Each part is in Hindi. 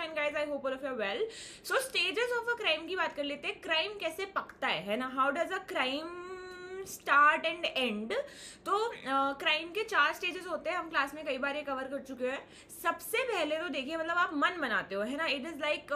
Fine guys, I hope all of you are well. So stages of a crime की बात कर लेते हैं। क्राइम कैसे पकता है ना, how does a crime start and and. तो क्राइम के 4 स्टेजेस होते हैं, हम क्लास में कई बार ये कवर कर चुके हैं। सबसे पहले तो देखिए, मतलब आप मन बनाते हो है ना, it is like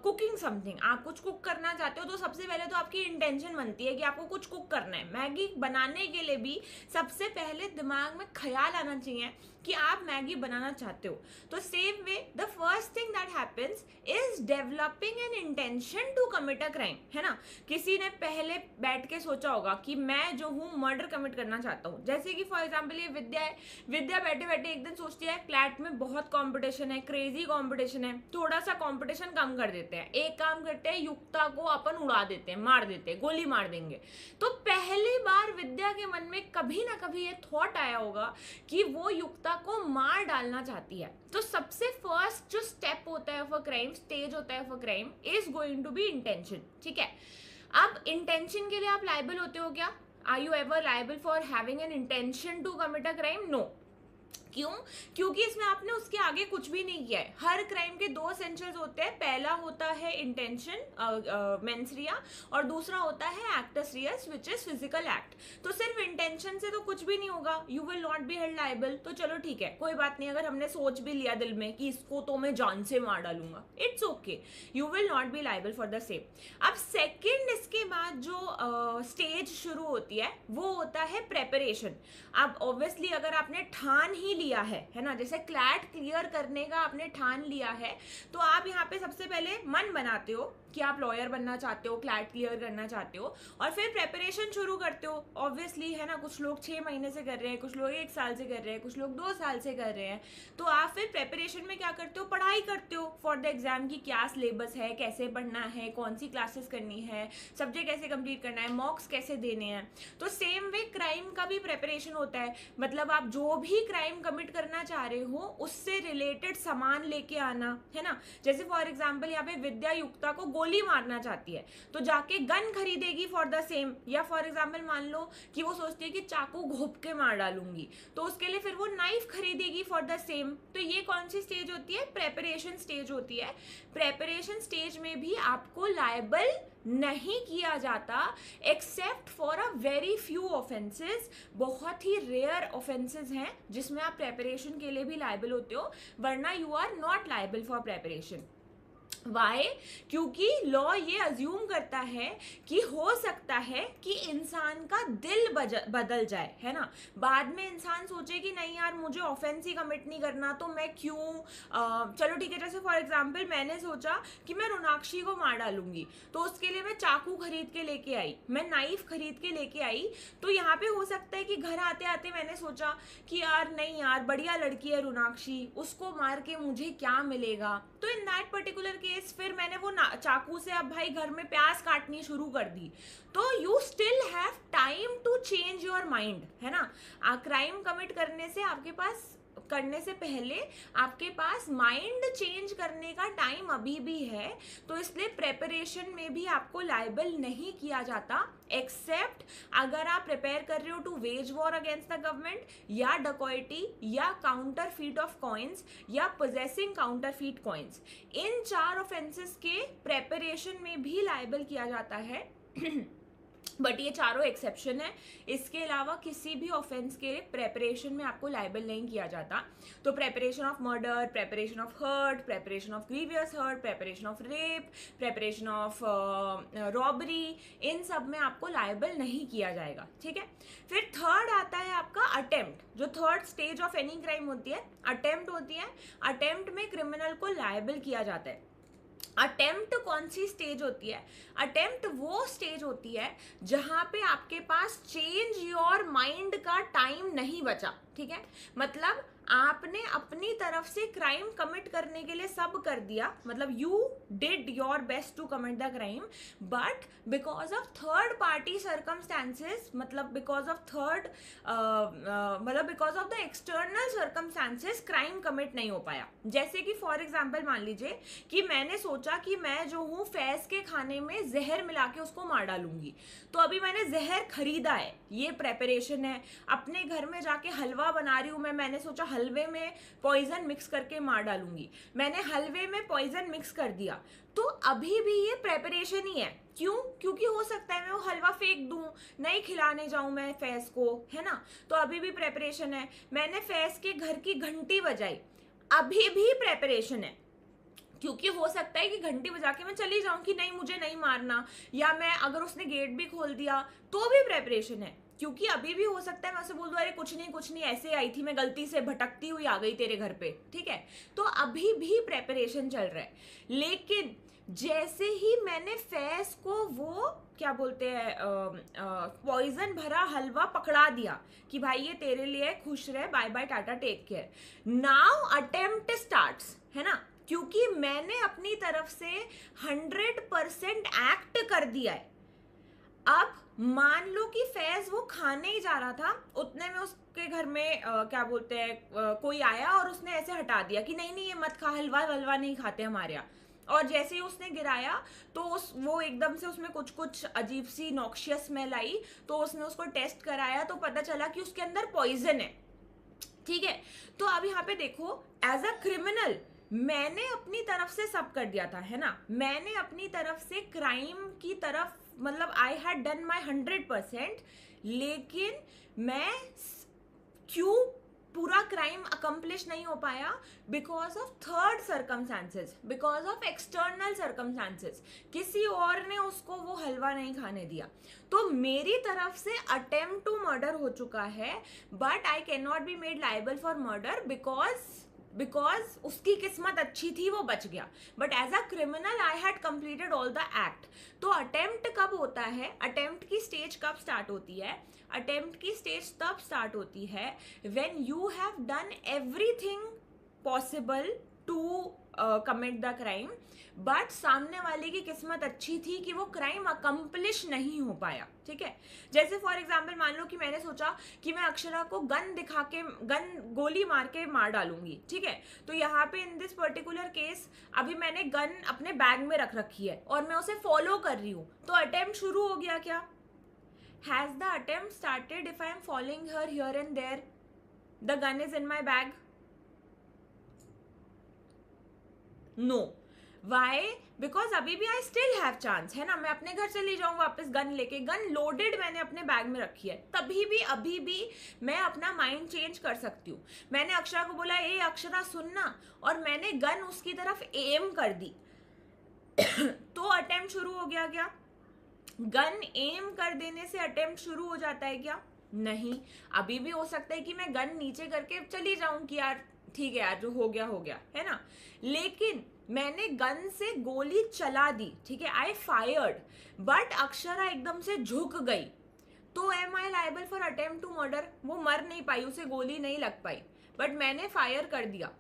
cooking something. आप कुछ कुक करना चाहते हो तो सबसे पहले तो आपकी इंटेंशन बनती है कि आपको कुछ कुक करना है। मैगी बनाने के लिए भी सबसे पहले दिमाग में ख्याल आना चाहिए कि आप मैगी बनाना चाहते हो। तो same way the first thing that happens is developing an intention to commit a crime, है ना। किसी ने पहले बैठ के सोचा होगा कि मैं जो हूँ मर्डर कमिट करना चाहता हूँ। जैसे कि फॉर एग्जाम्पल ये विद्या है, विद्या बैठे बैठे एक दिन सोचती है क्लैट में बहुत कंपटीशन है, क्रेजी कंपटीशन है, थोड़ा सा कंपटीशन कम कर देते हैं। एक काम करते हैं, युक्ता को अपन उड़ा देते हैं, मार देते हैं, गोली मार देंगे। तो पहली बार विद्या के मन में कभी ना कभी ये थॉट आया होगा कि वो युक्ता को मार डालना चाहती है। तो सबसे फर्स्ट जो स्टेप होता है फॉर क्राइम, स्टेज होता है for crime, is going to be intention. ठीक है, अब इंटेंशन के लिए आप लायबल होते हो क्या? Are you ever liable for having an intention to commit a crime? No. क्यों? क्योंकि इसमें आपने उसके आगे कुछ भी नहीं किया है। हर क्राइम के 2 एसेंशियल्स होते हैं, पहला होता है इंटेंशन मेंस रिया, और दूसरा होता है actus reus which is physical act. तो सिर्फ इंटेंशन से तो कुछ भी नहीं होगा, you will not be held liable. तो चलो ठीक है, कोई बात नहीं, अगर हमने सोच भी लिया दिल में कि इसको तो मैं जान से मार डालूंगा, it's okay, you will not B liable for the same. अब सेकेंड इसके बाद जो स्टेज शुरू होती है वो होता है प्रेपरेशन। अब ऑब्वियसली अगर आपने ठान ही लिया है ना, जैसे क्लैट क्लियर करने का आपने ठान लिया है, तो आप यहाँ पे सबसे पहले मन बनाते हो कि आप लॉयर बनना चाहते हो, क्लैट क्लियर करना चाहते हो, और फिर प्रेपरेशन शुरू करते हो। ऑब्वियसली है ना, कुछ लोग 6 महीने से कर रहे हैं, कुछ लोग 1 साल से कर रहे हैं, कुछ लोग 2 साल से कर रहे हैं। तो आप फिर प्रेपरेशन में क्या करते हो? पढ़ाई करते हो फॉर द एग्जाम की क्या सिलेबस है, कैसे पढ़ना है, कौन सी क्लासेस करनी है, सब्जेक्ट कैसे कंप्लीट करना है, मॉक्स कैसे देने हैं। तो सेम वे क्राइम का भी प्रेपरेशन होता है, मतलब आप जो भी क्राइम कमिट करना चाह रहे हो उससे रिलेटेड सामान लेके आना, है ना। जैसे फॉर एग्जाम्पल यहाँ पे विद्या युक्ता को गोली मारना चाहती है, तो जाके गन खरीदेगी फॉर द सेम। या फॉर एग्जाम्पल मान लो कि वो सोचती है कि चाकू घोप के मार डालूंगी, तो उसके लिए फिर वो नाइफ खरीदेगी फॉर द सेम। तो ये कौन सी स्टेज होती है? प्रेपरेशन स्टेज होती है। प्रेपरेशन स्टेज में भी आपको लायबल नहीं किया जाता except for a very few offences. बहुत ही रेयर ऑफेंसेस हैं जिसमें आप प्रेपरेशन के लिए भी लायबल होते हो, वरना you are not liable for preparation. Why? क्योंकि लॉ ये अज्यूम करता है कि हो सकता है कि इंसान का दिल बदल जाए, है ना। बाद में इंसान सोचे कि नहीं यार, मुझे ऑफेंस ही कमिट नहीं करना, तो मैं क्यों चलो ठीक है। जैसे फॉर एग्जांपल मैंने सोचा कि मैं रोनाक्षी को मार डालूंगी, तो उसके लिए मैं चाकू खरीद के लेके आई, मैं नाइफ खरीद के लेके आई। तो यहाँ पे हो सकता है कि घर आते आते मैंने सोचा कि यार नहीं यार, बढ़िया लड़की है रोनाक्षी, उसको मार के मुझे क्या मिलेगा। तो इन दैट पर्टिकुलर केस फिर मैंने वो चाकू से अब भाई घर में प्याज काटनी शुरू कर दी। तो you still have time to change your mind, है ना। क्राइम कमिट करने से पहले आपके पास माइंड चेंज करने का टाइम अभी भी है। तो इसलिए प्रेपरेशन में भी आपको लायबल नहीं किया जाता, एक्सेप्ट अगर आप प्रिपेयर कर रहे हो to wage war against the government, या डकॉइटी, या काउंटर फीट ऑफ कॉइन्स, या possessing counterfeit coins. In 4 offences के प्रेपरेशन में भी लायबल किया जाता है बट ये चारों एक्सेप्शन है। इसके अलावा किसी भी ऑफेंस के प्रेपरेशन में आपको लायबल नहीं किया जाता। तो preparation of murder, preparation of hurt, preparation of grievous hurt, preparation of rape, preparation of robbery, इन सब में आपको लायबल नहीं किया जाएगा। ठीक है, फिर थर्ड आता है आपका अटेम्प्ट। जो third stage of any crime होती है, अटेम्प्ट होती है। अटेम्प्ट में क्रिमिनल को लायबल किया जाता है। अटेम्प्ट कौन सी स्टेज होती है? अटेम्प्ट वो स्टेज होती है जहां पे आपके पास चेंज योर माइंड का टाइम नहीं बचा। ठीक है, मतलब आपने अपनी तरफ से क्राइम कमिट करने के लिए सब कर दिया, मतलब you did your best to commit the crime, but because of third party circumstances, मतलब because of the external circumstances crime commit नहीं हो पाया। जैसे कि फॉर एग्जाम्पल मान लीजिए कि मैंने सोचा कि मैं जो हूँ फैज के खाने में जहर मिला के उसको मार डालूंगी, तो अभी मैंने जहर खरीदा है, ये प्रेपरेशन है। अपने घर में जाके हलवा बना रही हूँ मैंने सोचा हलवे में पॉइजन मिक्स करके मार डालूंगी, मैंने हलवे में पॉइजन मिक्स कर दिया, तो अभी भी ये प्रेपरेशन ही है। क्यों? क्योंकि हो सकता है मैं वो हलवा फेंक दूं, नहीं खिलाने जाऊं मैं फैज को, है ना, तो अभी भी प्रेपरेशन है। मैंने फैज के घर की घंटी बजाई, अभी भी प्रेपरेशन है, क्योंकि हो सकता है कि घंटी बजा के मैं चली जाऊं कि नहीं मुझे नहीं मारना, या मैं अगर उसने गेट भी खोल दिया तो भी प्रेपरेशन है, क्योंकि अभी भी हो सकता है मैं उसे बोल दूं अरे कुछ नहीं ऐसे आई थी मैं, गलती से भटकती हुई आ गई तेरे घर पे, ठीक है, तो अभी भी प्रेपरेशन चल रहा है। लेकिन जैसे ही मैंने फैज को वो क्या बोलते हैं पॉइजन भरा हलवा पकड़ा दिया कि भाई ये तेरे लिए, खुश रहे, bye bye tata take care, now attempt starts, है ना, क्योंकि मैंने अपनी तरफ से 100% एक्ट कर दिया है। अब मान लो कि फैज वो खाने ही जा रहा था, उतने में उसके घर में क्या बोलते हैं कोई आया और उसने ऐसे हटा दिया कि नहीं ये मत खा, हलवा वलवा नहीं खाते हमारे यहाँ, और जैसे ही उसने गिराया तो वो एकदम से उसमें कुछ अजीब सी नॉक्शियस स्मेल आई, तो उसने उसको टेस्ट कराया तो पता चला कि उसके अंदर पॉइजन है, ठीक है। तो अब यहाँ पे देखो, एज अ क्रिमिनल मैंने अपनी तरफ से सब कर दिया था, है ना, मैंने अपनी तरफ से क्राइम की तरफ, मतलब आई हैड डन माई 100%, लेकिन मैं क्यों पूरा क्राइम अकम्प्लिश नहीं हो पाया? Because of third circumstances, because of external circumstances, किसी और ने उसको वो हलवा नहीं खाने दिया। तो मेरी तरफ से अटेम्प्ट टू मर्डर हो चुका है, but I can not be made liable for murder because उसकी किस्मत अच्छी थी, वो बच गया, but as a criminal I had completed all the act. तो अटेम्प्ट कब होता है, अटेम्प्ट की स्टेज कब स्टार्ट होती है? अटेम्प्ट की स्टेज तब स्टार्ट होती है when you have done everything possible to commit the crime, but सामने वाले की किस्मत अच्छी थी कि वो क्राइम अकम्प्लिश नहीं हो पाया, ठीक है। जैसे फॉर एग्जाम्पल मान लो कि मैंने सोचा कि मैं अक्षरा को गन दिखा के, गोली मार के मार डालूंगी, ठीक है, तो यहाँ पे इन दिस पर्टिकुलर केस अभी मैंने गन अपने बैग में रख रखी है और मैं उसे फॉलो कर रही हूँ, तो अटेम्प्ट शुरू हो गया क्या? Has the attempt started if I am following her here and there, the gun is in my bag? No. Why? Because अभी भी आई स्टिल हैव चांस, है ना, मैं अपने घर चली जाऊँ वापस गन लेके, गन लोडेड मैंने अपने बैग में रखी है, तभी भी अभी भी मैं अपना माइंड चेंज कर सकती हूँ। मैंने अक्षरा को बोला ए अक्षरा सुनना, और मैंने गन उसकी तरफ एम कर दी तो अटेम्प्ट शुरू हो गया क्या? गन एम कर देने से अटेम्प्ट शुरू हो जाता है क्या? नहीं। अभी भी हो सकता है कि मैं गन नीचे करके चली जाऊं कि यार ठीक है यार, जो हो गया, है ना, लेकिन मैंने गन से गोली चला दी, ठीक है, आई फायर्ड, बट अक्षरा एकदम से झुक गई, तो am I liable for attempt to murder? वो मर नहीं पाई, उसे गोली नहीं लग पाई, बट मैंने फायर कर दिया,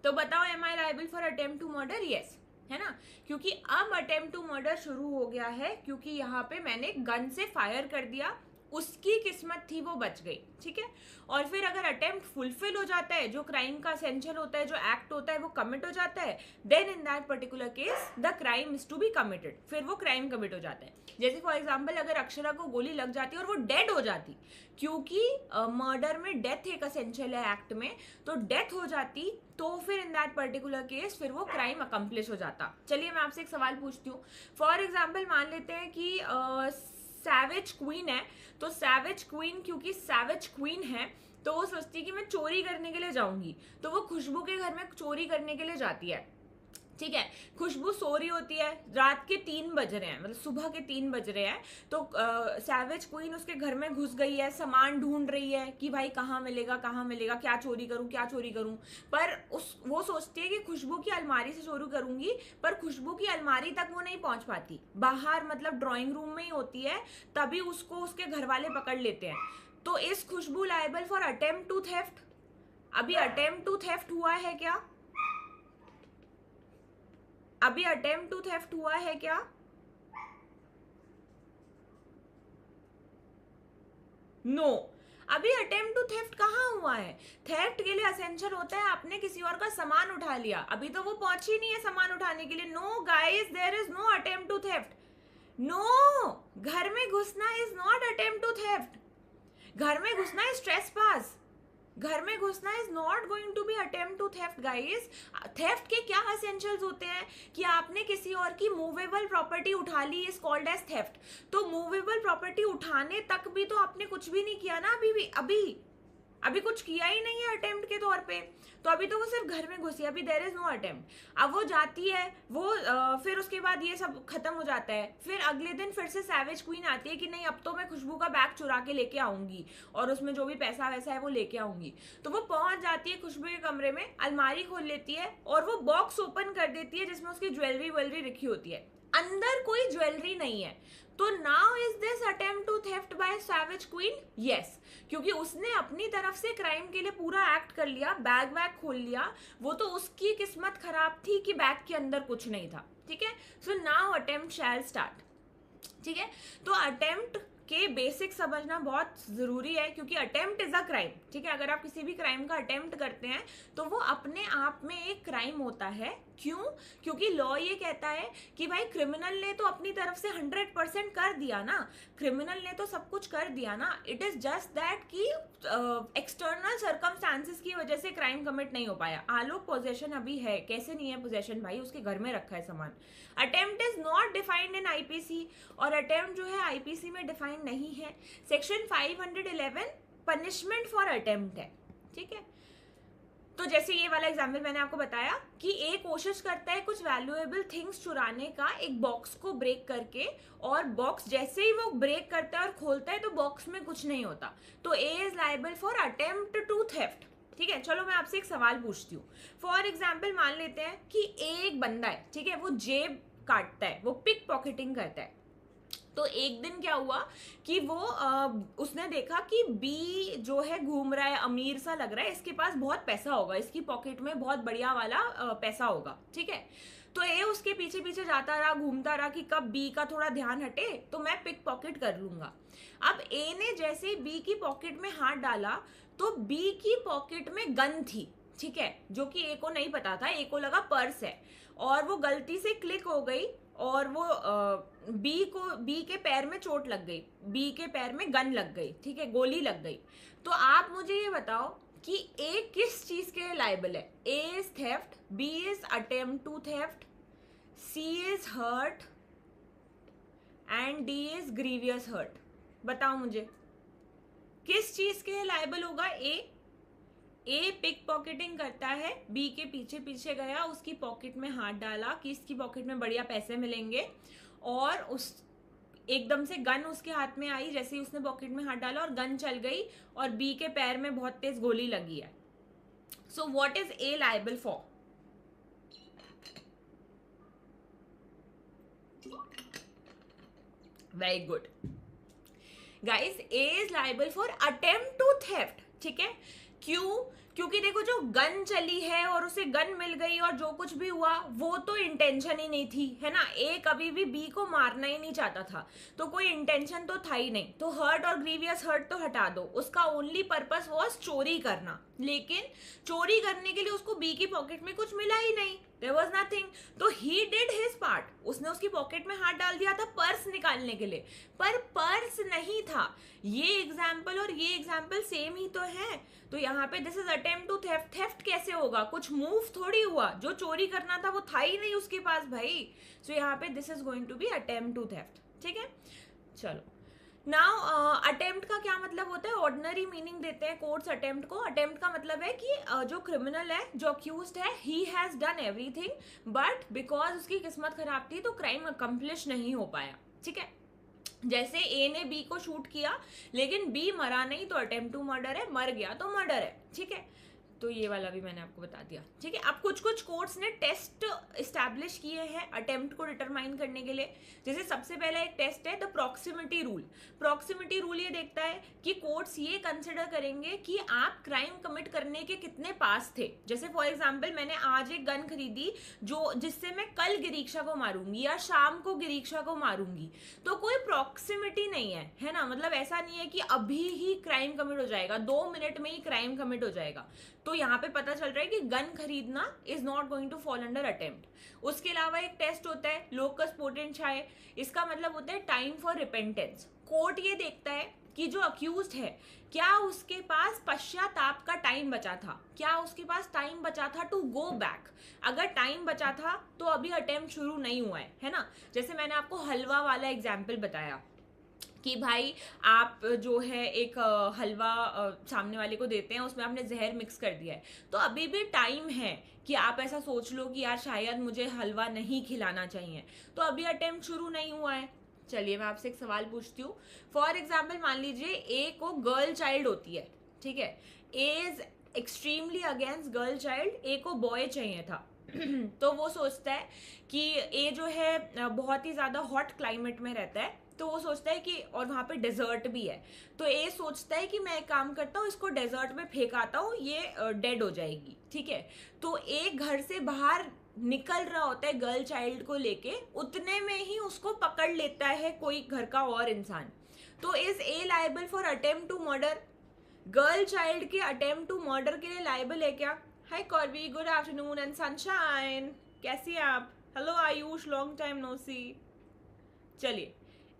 तो बताओ am I liable for attempt to murder? Yes, है ना, क्योंकि अब अटेम्प्ट टू मर्डर शुरू हो गया है, क्योंकि यहाँ पे मैंने गन से फायर कर दिया, उसकी किस्मत थी वो बच गई, ठीक है। और फिर अगर अटेम्प्ट फुलफिल हो जाता है, जो क्राइम का एसेंशियल होता है, जो एक्ट होता है वो कमिट हो जाता है, then in that particular case the crime is to be committed, फिर वो क्राइम कमिट हो जाता है। जैसे फॉर एग्जाम्पल अगर अक्षरा को गोली लग जाती और वो डेड हो जाती, क्योंकि मर्डर में डेथ एक एसेंशियल है एक्ट में, तो डेथ हो जाती, तो फिर इन दैट पर्टिकुलर केस फिर वो क्राइम अकम्प्लिश हो जाता। चलिए मैं आपसे एक सवाल पूछती हूँ। फॉर एग्जाम्पल मान लेते हैं कि सैवेज क्वीन है, तो सैवेज क्वीन क्योंकि सैवेज क्वीन है तो वो सोचती है कि मैं चोरी करने के लिए जाऊंगी, तो वो खुशबू के घर में चोरी करने के लिए जाती है, ठीक है। खुशबू सो रही होती है, रात के 3 बज रहे हैं, मतलब सुबह के 3 बज रहे हैं, तो सैवेज क्वीन उसके घर में घुस गई है, सामान ढूंढ रही है कि भाई कहाँ मिलेगा, क्या चोरी करूँ, पर वो सोचती है कि खुशबू की अलमारी से चोरी करूंगी, पर खुशबू की अलमारी तक वो नहीं पहुंच पाती, बाहर मतलब ड्राइंग रूम में ही होती है, तभी उसको उसके घर वाले पकड़ लेते हैं। तो is Khushboo liable for attempt to theft? अभी अटेम्प्ट टू थेफ्ट हुआ है क्या? अभी अटेम्प्ट टू थेफ्ट हुआ है क्या? नो। अभी अटेम्प्ट टू थेफ्ट कहाँ हुआ है? थेफ्ट के लिए एसेंशियल होता है आपने किसी और का सामान उठा लिया, अभी तो वो पहुंची नहीं है सामान उठाने के लिए। No guys, there is no attempt to theft. No, घर में घुसना is not attempt to theft. घर में घुसना इज ट्रेस पास, घर में घुसना is not going to be attempt to theft guys. Theft के क्या एसेंशियल्स होते हैं कि आपने किसी और की मूवेबल प्रॉपर्टी उठा ली, इज कॉल्ड एज थेफ्ट। तो मूवेबल प्रॉपर्टी उठाने तक भी तो आपने कुछ भी नहीं किया ना, अभी कुछ किया ही नहीं है अटेम्प्ट के तौर पे, तो अभी तो वो सिर्फ घर में घुसी, अभी देयर इज नो अटेम्प्ट। अब वो जाती है, वो फिर उसके बाद ये सब खत्म हो जाता है, फिर अगले दिन फिर से सैवेज क्वीन आती है कि नहीं अब तो मैं खुशबू का बैग चुरा के लेके आऊंगी और उसमें जो भी पैसा वैसा है वो लेके आऊंगी। तो वो पहुंच जाती है खुशबू के कमरे में, अलमारी खोल लेती है और वो बॉक्स ओपन कर देती है जिसमें उसकी ज्वेलरी रखी होती है, अंदर कोई ज्वेलरी नहीं है। तो now is this attempt to theft by savage queen? Yes, क्योंकि उसने अपनी तरफ से क्राइम के लिए पूरा एक्ट कर लिया, बैग वैग खोल लिया, वो तो उसकी किस्मत खराब थी कि बैग के अंदर कुछ नहीं था। ठीक है, सो नाउ अटेम्प्ट शैल स्टार्ट। ठीक है, तो अटेम्प्ट के बेसिक समझना बहुत जरूरी है, क्योंकि अटेम्प्ट इज अ क्राइम। ठीक है, अगर आप किसी भी क्राइम का अटेम्प्ट करते हैं तो वो अपने आप में एक क्राइम होता है। क्यों? क्योंकि लॉ ये कहता है कि भाई क्रिमिनल ने तो अपनी तरफ से 100% कर दिया ना, क्रिमिनल ने तो सब कुछ कर दिया ना, इट इज जस्ट दैट कि एक्सटर्नल सर्कमस्टांसेस की वजह से क्राइम कमिट नहीं हो पाया। आलोक पोजेशन अभी है, कैसे नहीं है पोजेशन भाई, उसके घर में रखा है सामान। Attempt is not defined in IPC, और अटेम्प्ट जो है आईपीसी में डिफाइंड नहीं है। सेक्शन 511 पनिशमेंट फॉर अटेम्प्ट है। ठीक है, तो जैसे ये वाला एग्जाम्पल मैंने आपको बताया कि एक कोशिश करता है कुछ वैल्यूएबल थिंग्स चुराने का एक बॉक्स को ब्रेक करके, और बॉक्स जैसे ही वो ब्रेक करता है और खोलता है तो बॉक्स में कुछ नहीं होता, तो A is liable for attempt to theft. ठीक है, चलो मैं आपसे एक सवाल पूछती हूँ। फॉर एग्जाम्पल मान लेते हैं कि एक बंदा है, ठीक है, वो जेब काटता है, वो पिक पॉकेटिंग करता है। तो एक दिन क्या हुआ कि वो उसने देखा कि बी जो है घूम रहा है, अमीर सा लग रहा है, इसके पास बहुत पैसा होगा, इसकी पॉकेट में बहुत बढ़िया वाला पैसा होगा। ठीक है, तो ए उसके पीछे पीछे जाता रहा, घूमता रहा कि कब बी का थोड़ा ध्यान हटे तो मैं पिक पॉकेट कर लूंगा। अब ए ने जैसे बी की पॉकेट में हाथ डाला तो बी की पॉकेट में गन थी। ठीक है, जो कि ए को नहीं पता था, ए को लगा पर्स है, और वो गलती से क्लिक हो गई और वो बी के पैर में चोट लग गई, बी के पैर में गन लग गई। ठीक है, गोली लग गई। तो आप मुझे ये बताओ कि ए किस चीज के लिए लायबल है? A is theft, B is attempt to theft, C is hurt and D is grievous hurt. बताओ मुझे किस चीज के लिए लायबल होगा? ए पिक पॉकेटिंग करता है, बी के पीछे पीछे गया, उसकी पॉकेट में हाथ डाला कि इसकी पॉकेट में बढ़िया पैसे मिलेंगे, और उस एकदम से गन उसके हाथ में आई जैसे ही उसने पॉकेट में हाथ डाला और गन चल गई और बी के पैर में बहुत तेज गोली लगी है। So what is A liable for? Very good guys, A is liable for attempt to theft. ठीक है, क्यों? क्योंकि देखो जो गन चली है और उसे गन मिल गई और जो कुछ भी हुआ वो तो इंटेंशन ही नहीं थी, है ना। ए कभी भी बी को मारना ही नहीं चाहता था, तो कोई इंटेंशन तो था ही नहीं। तो हर्ट और ग्रीवियस हर्ट तो हटा दो, उसका ओनली पर्पस वाज चोरी करना, लेकिन चोरी करने के लिए उसको बी की पॉकेट में कुछ मिला ही नहीं, देयर वाज नथिंग। तो ही डिड हिज पार्ट, उसने उसकी पॉकेट में हाथ डाल दिया था पर्स निकालने के लिए, पर पर्स नहीं था। ये एग्जाम्पल और ये एग्जाम्पल सेम ही तो है, तो यहाँ पे this is attempt to theft. Theft कैसे होगा? कुछ मूव थोड़ी हुआ, जो चोरी करना था वो था ही नहीं उसके पास भाई। सो यहाँ पे this is going to be attempt to theft. ठीक है, चलो नाउ अटेम्प्ट का क्या मतलब होता है? ऑर्डिनरी मीनिंग देते हैं कोर्ट्स अटेम्प्ट को। अटेम्प्ट का मतलब है कि जो क्रिमिनल है, जो अक्यूज्ड है, he has done everything, but because उसकी किस्मत खराब थी तो क्राइम अकम्प्लिश नहीं हो पाया। ठीक है, जैसे ए ने बी को शूट किया लेकिन बी मरा नहीं, तो अटेम्प्ट टू मर्डर है, मर गया तो मर्डर है। ठीक है, तो ये वाला भी मैंने आपको बता दिया। ठीक है, अब कुछ कुछ कोर्ट्स ने टेस्ट इस्टेब्लिश किए हैं अटेम्प्ट को डिटरमाइन करने के लिए। जैसे सबसे पहला एक टेस्ट है the proximity rule. Proximity rule ये देखता है कि कोर्ट्स ये कंसिडर करेंगे कि आप क्राइम कमिट करने के कितने पास थे। जैसे फॉर एग्जाम्पल मैंने आज एक गन खरीदी जिससे मैं कल गिरीक्षा को मारूंगी या शाम को गिरीक्षा को मारूंगी, तो कोई प्रॉक्सिमिटी नहीं है ना। मतलब ऐसा नहीं है कि अभी ही क्राइम कमिट हो जाएगा, 2 मिनट में ही क्राइम कमिट हो जाएगा। तो यहाँ पे पता चल रहा है कि गन खरीदना is not going to fall under attempt. उसके अलावा एक टेस्ट होता है लोकस पोटेंशियाe। इसका मतलब होता है टाइम फॉर रिपेंटेंस। कोर्ट ये देखता है कि जो अक्यूज्ड है क्या उसके पास पश्चाताप का टाइम बचा था, क्या उसके पास टाइम बचा था टू गो बैक। अगर टाइम बचा था तो अभी अटेम्प्ट शुरू नहीं हुआ है ना। जैसे मैंने आपको हलवा वाला एग्जाम्पल बताया कि भाई आप जो है एक हलवा सामने वाले को देते हैं, उसमें आपने जहर मिक्स कर दिया है, तो अभी भी टाइम है कि आप ऐसा सोच लो कि यार शायद मुझे हलवा नहीं खिलाना चाहिए, तो अभी अटेम्प्ट शुरू नहीं हुआ है। चलिए मैं आपसे एक सवाल पूछती हूँ। फॉर एग्जाम्पल मान लीजिए ए को गर्ल चाइल्ड होती है, ठीक है, A is extremely against girl child, A को बॉय चाहिए था तो वो सोचता है कि ए जो है बहुत ही ज़्यादा हॉट क्लाइमेट में रहता है, तो वो सोचता है कि और वहाँ पे डेजर्ट भी है, तो ए सोचता है कि मैं एक काम करता हूँ, इसको डेजर्ट में फेंकाता हूँ, ये डेड हो जाएगी, ठीक है। तो ए घर से बाहर निकल रहा होता है गर्ल चाइल्ड को लेके, उतने में ही उसको पकड़ लेता है कोई घर का और इंसान। तो is A liable for attempt to murder? Girl child के अटेम्प्ट टू मर्डर के लिए लायबल है क्या? Hi Kaurvi, good afternoon and sunshine, कैसी हैं आप? Hello Ayush, long time no see. चलिए,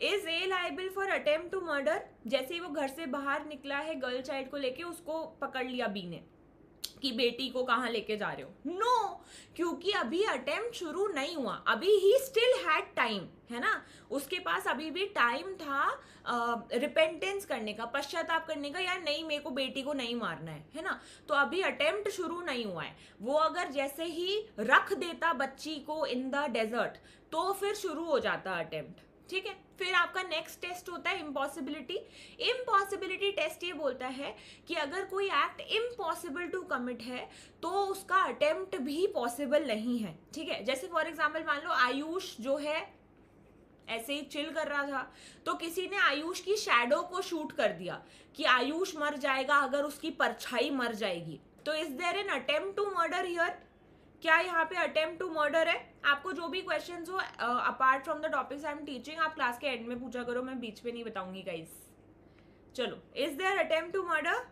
is A liable for attempt to murder? जैसे ही वो घर से बाहर निकला है गर्ल चाइल्ड को लेके, उसको पकड़ लिया बी ने कि बेटी को कहाँ लेके जा रहे हो। नो, क्योंकि अभी अटेम्प्ट शुरू नहीं हुआ, अभी ही स्टिल हैड टाइम, है ना, उसके पास अभी भी टाइम था रिपेंटेंस करने का, पश्चाताप करने का, यार नहीं मेरे को बेटी को नहीं मारना है ना। तो अभी अटेम्प्ट शुरू नहीं हुआ है। वो अगर जैसे ही रख देता बच्ची को इन द डेजर्ट तो फिर शुरू हो जाता अटेम्प्ट, ठीक है। फिर आपका नेक्स्ट टेस्ट होता है इम्पॉसिबिलिटी। इम्पॉसिबिलिटी टेस्ट ये बोलता है कि अगर कोई एक्ट इम्पॉसिबल टू कमिट है तो उसका अटेम्प्ट भी पॉसिबल नहीं है, ठीक है। जैसे फॉर एग्जाम्पल मान लो आयुष जो है ऐसे ही चिल कर रहा था, तो किसी ने आयुष की शैडो को शूट कर दिया कि आयुष मर जाएगा अगर उसकी परछाई मर जाएगी, तो is there an attempt to murder here? क्या यहाँ पे अटेम्प्ट टू मर्डर है? आपको जो भी क्वेश्चंस हो apart from the topics I am teaching, आप क्लास के एंड में पूछा करो, मैं बीच में नहीं बताऊंगी गाइस। चलो, is there attempt to murder?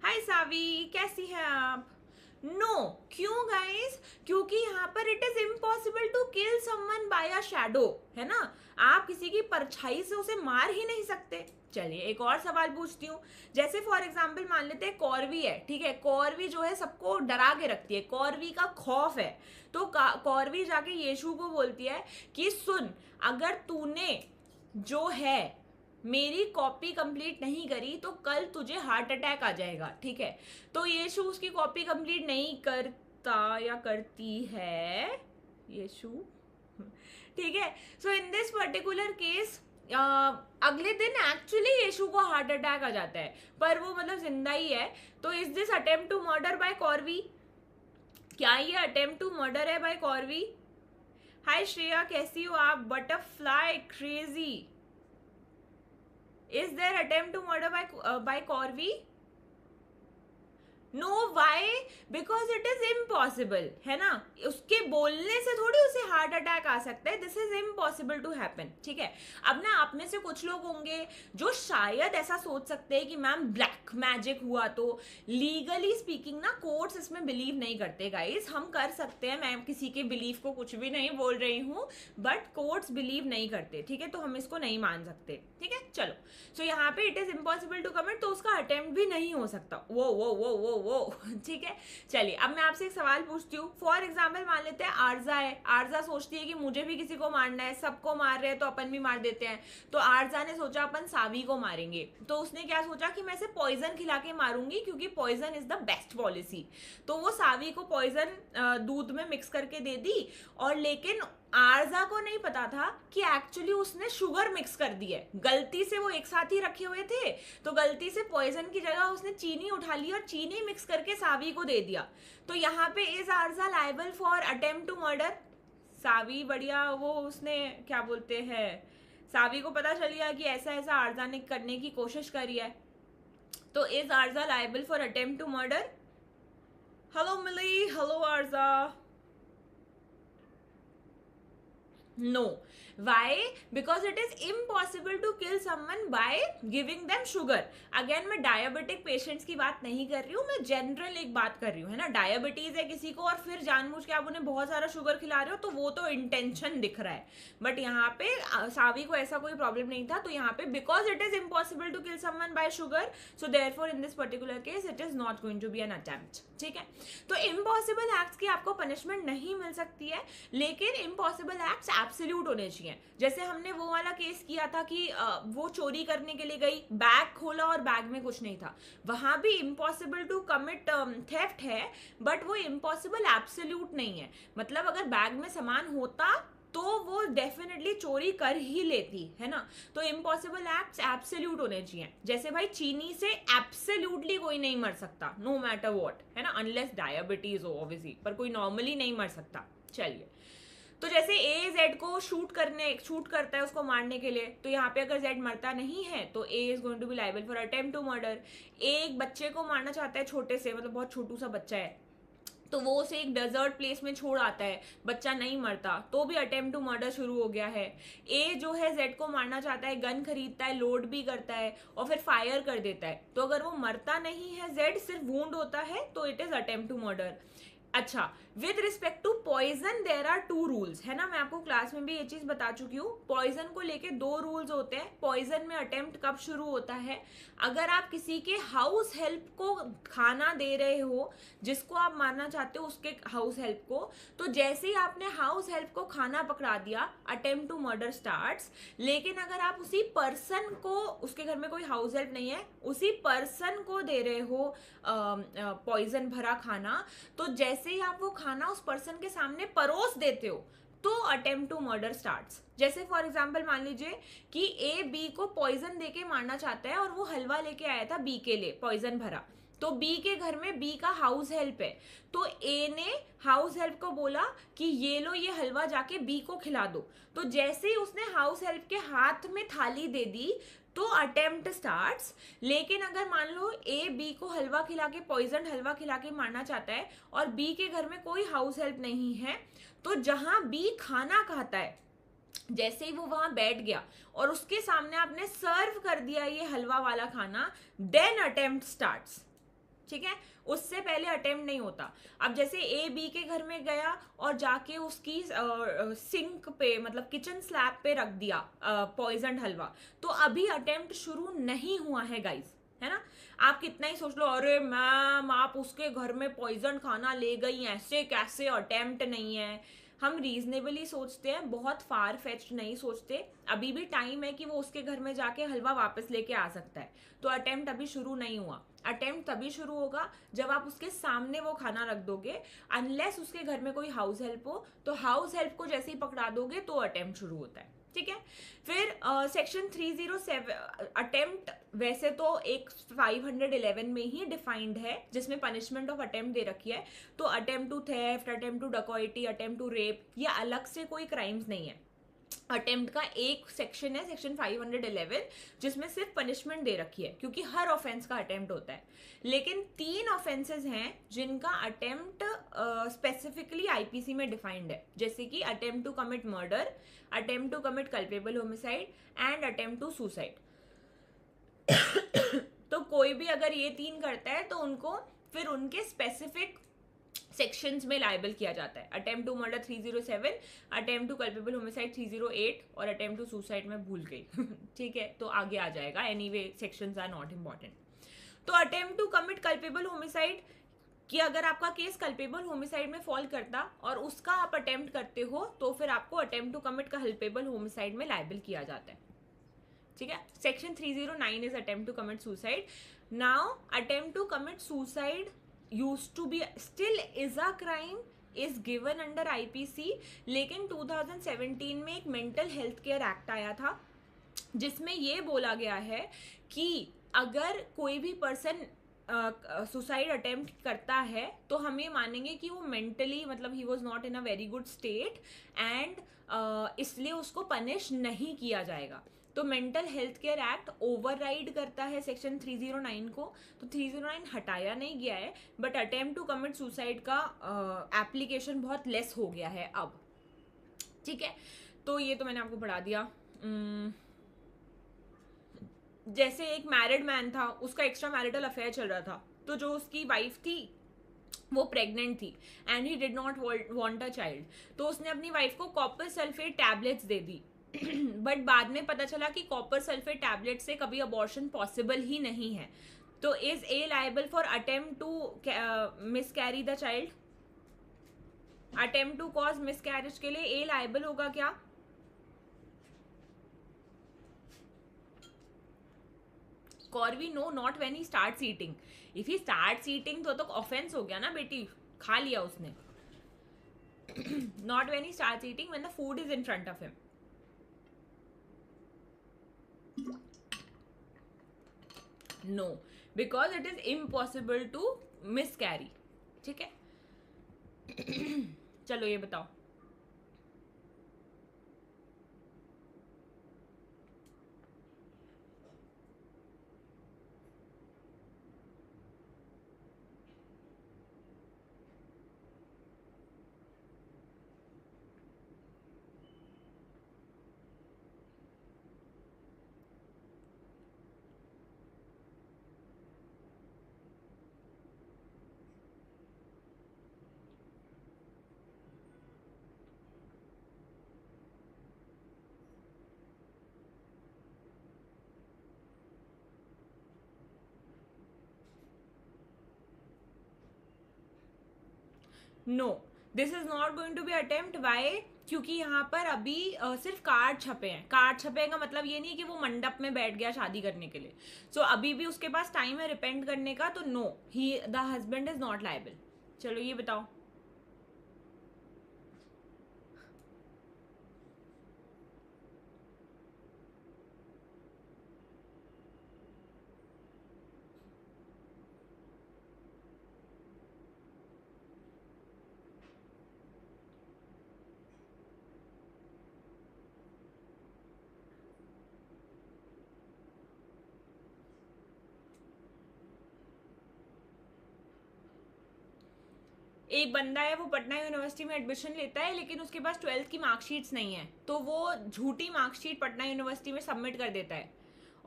Hi Savi, कैसी हैं आप? नो, क्यों गाइस? क्योंकि यहाँ पर it is impossible to kill someone by a shadow, है ना, आप किसी की परछाई से उसे मार ही नहीं सकते। चलिए एक और सवाल पूछती हूँ। जैसे फॉर एग्जाम्पल मान लेते हैं कौरवी है, ठीक है, कौरवी जो है सबको डरा के रखती है, कौरवी का खौफ है, तो कौरवी जाके यीशु को बोलती है कि सुन, अगर तूने जो है मेरी कॉपी कंप्लीट नहीं करी तो कल तुझे हार्ट अटैक आ जाएगा, ठीक है। तो यीशु उसकी कॉपी कंप्लीट नहीं करता या करती है, यीशु, ठीक है। सो इन दिस पर्टिकुलर केस अगले दिन एक्चुअली यीशु को हार्ट अटैक आ जाता है, पर वो मतलब जिंदा ही है। तो is this attempt to murder by Kaurvi? क्या ये अटेम्प्ट टू मर्डर है बाय कौरवी? हाय श्रेया, कैसी हो आप? Butterfly crazy, is there attempt to murder by Kaurvi? No, why? Because it is impossible, है ना, उसके बोलने से थोड़ी उसे हार्ट अटैक आ सकता है, this is impossible to happen, ठीक है। अब ना आप में से कुछ लोग होंगे जो शायद ऐसा सोच सकते हैं कि मैम ब्लैक मैजिक हुआ, तो लीगली स्पीकिंग ना कोर्ट्स इसमें बिलीव नहीं करते गाइस, हम कर सकते हैं, मैं किसी के बिलीव को कुछ भी नहीं बोल रही हूँ, बट कोर्ट्स बिलीव नहीं करते, ठीक है, तो हम इसको नहीं मान सकते, ठीक है। चलो, सो यहाँ पे it is impossible to commit, तो उसका अटेम्प्ट भी नहीं हो सकता। वो ठीक है। चलिए अब मैं आपसे एक सवाल पूछती हूँ। फॉर एग्जाम्पल मान लेते हैं आरजा है, आरजा सोचती है कि मुझे भी किसी को मारना है, सबको मार रहे हैं तो अपन भी मार देते हैं। तो आरजा ने सोचा अपन सावी को मारेंगे, तो उसने क्या सोचा कि मैं इसे पॉइजन खिला के मारूंगी क्योंकि poison is the best policy. तो वो सावी को पॉइजन दूध में मिक्स करके दे दी, और लेकिन आरजा को नहीं पता था कि एक्चुअली उसने शुगर मिक्स कर दी है, गलती से वो एक साथ ही रखे हुए थे, तो गलती से पॉइजन की जगह उसने चीनी उठा ली और चीनी मिक्स करके सावी को दे दिया। तो यहाँ पे is Aarja liable for attempt to murder? Savi बढ़िया, वो उसने क्या बोलते हैं, सावी को पता चल गया कि ऐसा ऐसा आरजा ने करने की कोशिश करी है, तो is Aarja liable for attempt to murder? Hello Mili, hello Aarja. No. Why? Because it is impossible to kill someone by giving them sugar. Again, मैं डायबिटिक पेशेंट्स की बात नहीं कर रही हूँ, मैं जनरल एक बात कर रही हूँ, है ना. डायबिटीज है किसी को और फिर जानबूझ के आप उन्हें बहुत सारा शुगर खिला रहे हो, तो वो तो इंटेंशन दिख रहा है. बट यहाँ पे सावी को ऐसा कोई प्रॉब्लम नहीं था, तो यहाँ पे because it is impossible to kill someone by sugar, so therefore in this particular case it is not going to be an attempt. ठीक है. तो इम्पॉसिबल एक्ट्स की आपको पनिशमेंट नहीं मिल सकती है, लेकिन इम्पॉसिबल एक्ट्स एब्सोल्यूट होने चाहिए. जैसे हमने वो वाला केस किया था कि वो चोरी करने के लिए गई, बैग खोला और बैग में कुछ नहीं था, वहां भी इम्पॉसिबल टू कमिट थेफ्ट है, बट वो इम्पॉसिबल एब्सोल्यूट नहीं है. मतलब अगर बैग में सामान होता तो वो डेफिनेटली चोरी कर ही लेती, है ना. तो इम्पॉसिबल एक्ट्स एब्सोल्यूट होने चाहिए. जैसे भाई चीनी से एब्सोल्यूटली कोई नहीं मर सकता, नो मैटर व्हाट, है ना, अनलेस डायबिटीज हो ऑब्वियसली, पर कोई नॉर्मली नहीं मर सकता. चलिए, तो जैसे ए जेड को शूट करता है उसको मारने के लिए, तो यहाँ पे अगर जेड मरता नहीं है तो A is going to be liable for attempt to murder. एक बच्चे को मारना चाहता है, छोटे से, मतलब बहुत छोटू सा बच्चा है, तो वो उसे एक डेजर्ट प्लेस में छोड़ आता है, बच्चा नहीं मरता, तो भी अटेम्प्ट टू मर्डर शुरू हो गया है. ए जो है जेड को मारना चाहता है, गन खरीदता है, लोड भी करता है और फिर फायर कर देता है, तो अगर वो मरता नहीं है जेड, सिर्फ वूंड होता है, तो it is attempt to murder. अच्छा, with respect to poison there are 2 rules, है ना. मैं आपको क्लास में भी ये चीज बता चुकी हूँ. पॉइजन को लेके 2 रूल्स होते हैं. पॉइजन में अटेम्प्ट कब शुरू होता है? अगर आप किसी के हाउस हेल्प को खाना दे रहे हो, जिसको आप मारना चाहते हो उसके हाउस हेल्प को, तो जैसे ही आपने हाउस हेल्प को खाना पकड़ा दिया, अटेम्प्ट टू मर्डर स्टार्ट्स. लेकिन अगर आप उसी पर्सन को, उसके घर में कोई हाउस हेल्प नहीं है, उसी पर्सन को दे रहे हो पॉइजन भरा खाना, तो जैसे ही आप वो खाना उस पर्सन के सामने परोस देते हो, तो अटेम्प्ट टू मर्डर स्टार्ट्स. जैसे फॉर एग्जांपल मान लीजिए कि ए बी को पॉइजन देके मारना चाहता है और वो हलवा लेके आया था बी के लिए पॉइजन भरा, तो बी के घर में बी का हाउस हेल्प है, तो ए ने हाउस हेल्प को बोला कि ये लो ये हलवा जाके बी को खिला दो. तो जैसे ही उसने हाउस हेल्प के हाथ में थाली दे दी, तो अटेम्प्ट स्टार्ट्स. लेकिन अगर मान लो ए बी को हलवा खिला के, पॉइजन हलवा खिला के मारना चाहता है और बी के घर में कोई हाउस हेल्प नहीं है, तो जहां बी खाना खाता है, जैसे ही वो वहां बैठ गया और उसके सामने आपने सर्व कर दिया ये हलवा वाला खाना, देन अटेम्प्ट स्टार्ट्स. ठीक है, उससे पहले अटेम्प्ट नहीं होता. अब जैसे ए बी के घर में गया और जाके उसकी सिंक पे, मतलब किचन स्लैब पे रख दिया पॉइजन हलवा, तो अभी अटेम्प्ट शुरू नहीं हुआ है गाइस, है ना. आप कितना ही सोच लो, अरे मैम आप उसके घर में पॉइजन खाना ले गई, ऐसे कैसे, अटेम्प्ट नहीं है. हम रीजनेबली सोचते हैं, बहुत फार फेच्ड नहीं सोचते. अभी भी टाइम है कि वो उसके घर में जाके हलवा वापस लेके आ सकता है, तो अटेम्प्ट अभी शुरू नहीं हुआ. अटेम्प्ट तभी शुरू होगा जब आप उसके सामने वो खाना रख दोगे, अनलेस उसके घर में कोई हाउस हेल्प हो, तो हाउस हेल्प को जैसे ही पकड़ा दोगे तो अटेम्प्ट शुरू होता है. ठीक है. फिर सेक्शन 307 अटेम्प्ट वैसे तो एक 511 में ही डिफाइंड है, जिसमें पनिशमेंट ऑफ अटेम्प्ट दे रखी है. तो attempt to theft, attempt to dacoity, attempt to rape, ये अलग से कोई क्राइम्स नहीं है. अटेम्प्ट का एक सेक्शन है, सेक्शन 511, जिसमें सिर्फ पनिशमेंट दे रखी है, क्योंकि हर ऑफेंस का अटेम्प्ट होता है. लेकिन 3 ऑफेंसेस हैं जिनका अटेम्प्ट स्पेसिफिकली आईपीसी में डिफाइंड है, जैसे कि attempt to commit murder, attempt to commit culpable homicide and attempt to suicide. तो कोई भी अगर ये 3 करता है तो उनको फिर उनके स्पेसिफिक सेक्शंस में लायबल किया जाता है. Attempt to murder 307, attempt to culpable homicide 308 और अटेम्प्ट टू सुसाइड में भूल गई. ठीक है, तो आगे आ जाएगा. Anyway sections are not important. तो attempt to commit culpable homicide कि अगर आपका केस कल्पेबल होमिसाइड में फॉल करता और उसका आप अटेम्प्ट करते हो, तो फिर आपको attempt to commit culpable homicide में लायबल किया जाता है. ठीक है. Section 309 is attempt to commit suicide. Now attempt to commit suicide used to be, still is a crime, is given under IPC. लेकिन 2017 में एक मेंटल हेल्थ केयर एक्ट आया था, जिसमें ये बोला गया है कि अगर कोई भी पर्सन सुसाइड अटेम्प्ट करता है, तो हम ये मानेंगे कि वो मेंटली, मतलब he was not in a very good state, and इसलिए उसको पनिश नहीं किया जाएगा. तो mental health care act override करता है सेक्शन 309 को. तो 309 हटाया नहीं गया है, but attempt to commit suicide का एप्लीकेशन बहुत लेस हो गया है अब. ठीक है. तो ये तो मैंने आपको पढ़ा दिया। जैसे एक मैरिड मैन था, उसका एक्स्ट्रा मैरिटल अफेयर चल रहा था, तो जो उसकी वाइफ थी वो प्रेग्नेंट थी and he did not want a child, तो उसने अपनी वाइफ को copper sulphate tablets they the. But बाद में पता चला कि कॉपर सल्फेट टैबलेट से कभी अबॉर्शन पॉसिबल ही नहीं है। तो is A liable for attempt to miscarry the child? Attempt to cause miscarriage के लिए ए लायबल होगा क्या? Kaurvi no, not when he starts eating. If he starts eating तो ऑफेंस हो गया ना बेटी, खा लिया उसने। Not when he starts eating, when the food is in front of him. No, because it is impossible to miscarry. ठीक है, चलो ये बताओ। No, this is not going to be attempt. Why? क्योंकि यहाँ पर अभी सिर्फ कार्ड छपे हैं। कार्ड छपे का मतलब ये नहीं कि वो मंडप में बैठ गया शादी करने के लिए। सो अभी भी उसके पास टाइम है रिपेंट करने का, तो no, he the husband is not liable. चलो ये बताओ। एक बंदा है, वो पटना यूनिवर्सिटी में एडमिशन लेता है, लेकिन उसके पास 12th की मार्कशीट्स नहीं है, तो वो झूठी मार्कशीट पटना यूनिवर्सिटी में सबमिट कर देता है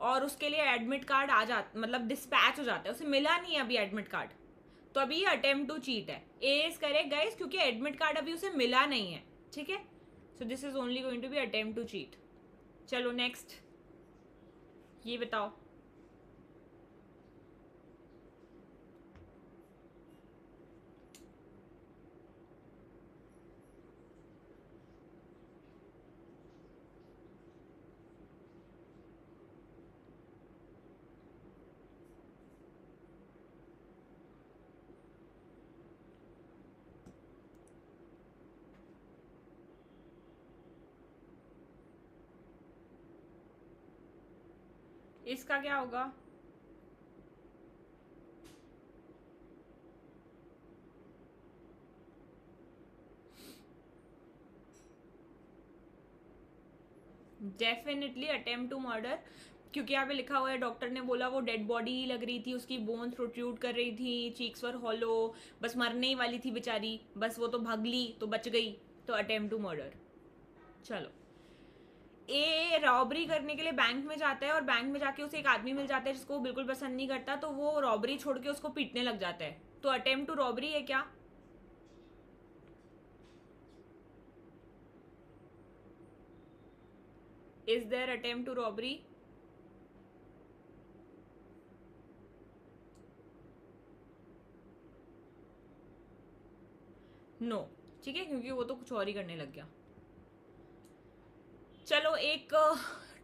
और उसके लिए एडमिट कार्ड आ जाता, मतलब डिस्पैच हो जाता है, उसे मिला नहीं है अभी एडमिट कार्ड, तो अभी ये अटेम्प्ट टू चीट है। ए इज करेक्ट गाइस, क्योंकि एडमिट कार्ड अभी उसे मिला नहीं है। ठीक है, so this is only going to be attempt to cheat. चलो नेक्स्ट, ये बताओ। इसका क्या होगा? डेफिनेटली अटेम्प्ट टू मर्डर, क्योंकि यहाँ पे लिखा हुआ है, डॉक्टर ने बोला वो डेड बॉडी ही लग रही थी, उसकी बोन्स प्रोट्रूड कर रही थी, चीक्स वर हॉलो, बस मरने ही वाली थी बेचारी, बस वो तो भगली तो बच गई, तो अटेम्प्ट टू मर्डर। चलो, ए रॉबरी करने के लिए बैंक में जाता है और बैंक में जाके उसे एक आदमी मिल जाता है जिसको वो बिल्कुल पसंद नहीं करता, तो वो रॉबरी छोड़ के उसको पीटने लग जाता है, तो अटेम्प्ट टू रॉबरी है क्या? Is there attempt to robbery? No, ठीक है, क्योंकि वो तो कुछ और ही करने लग गया। चलो, एक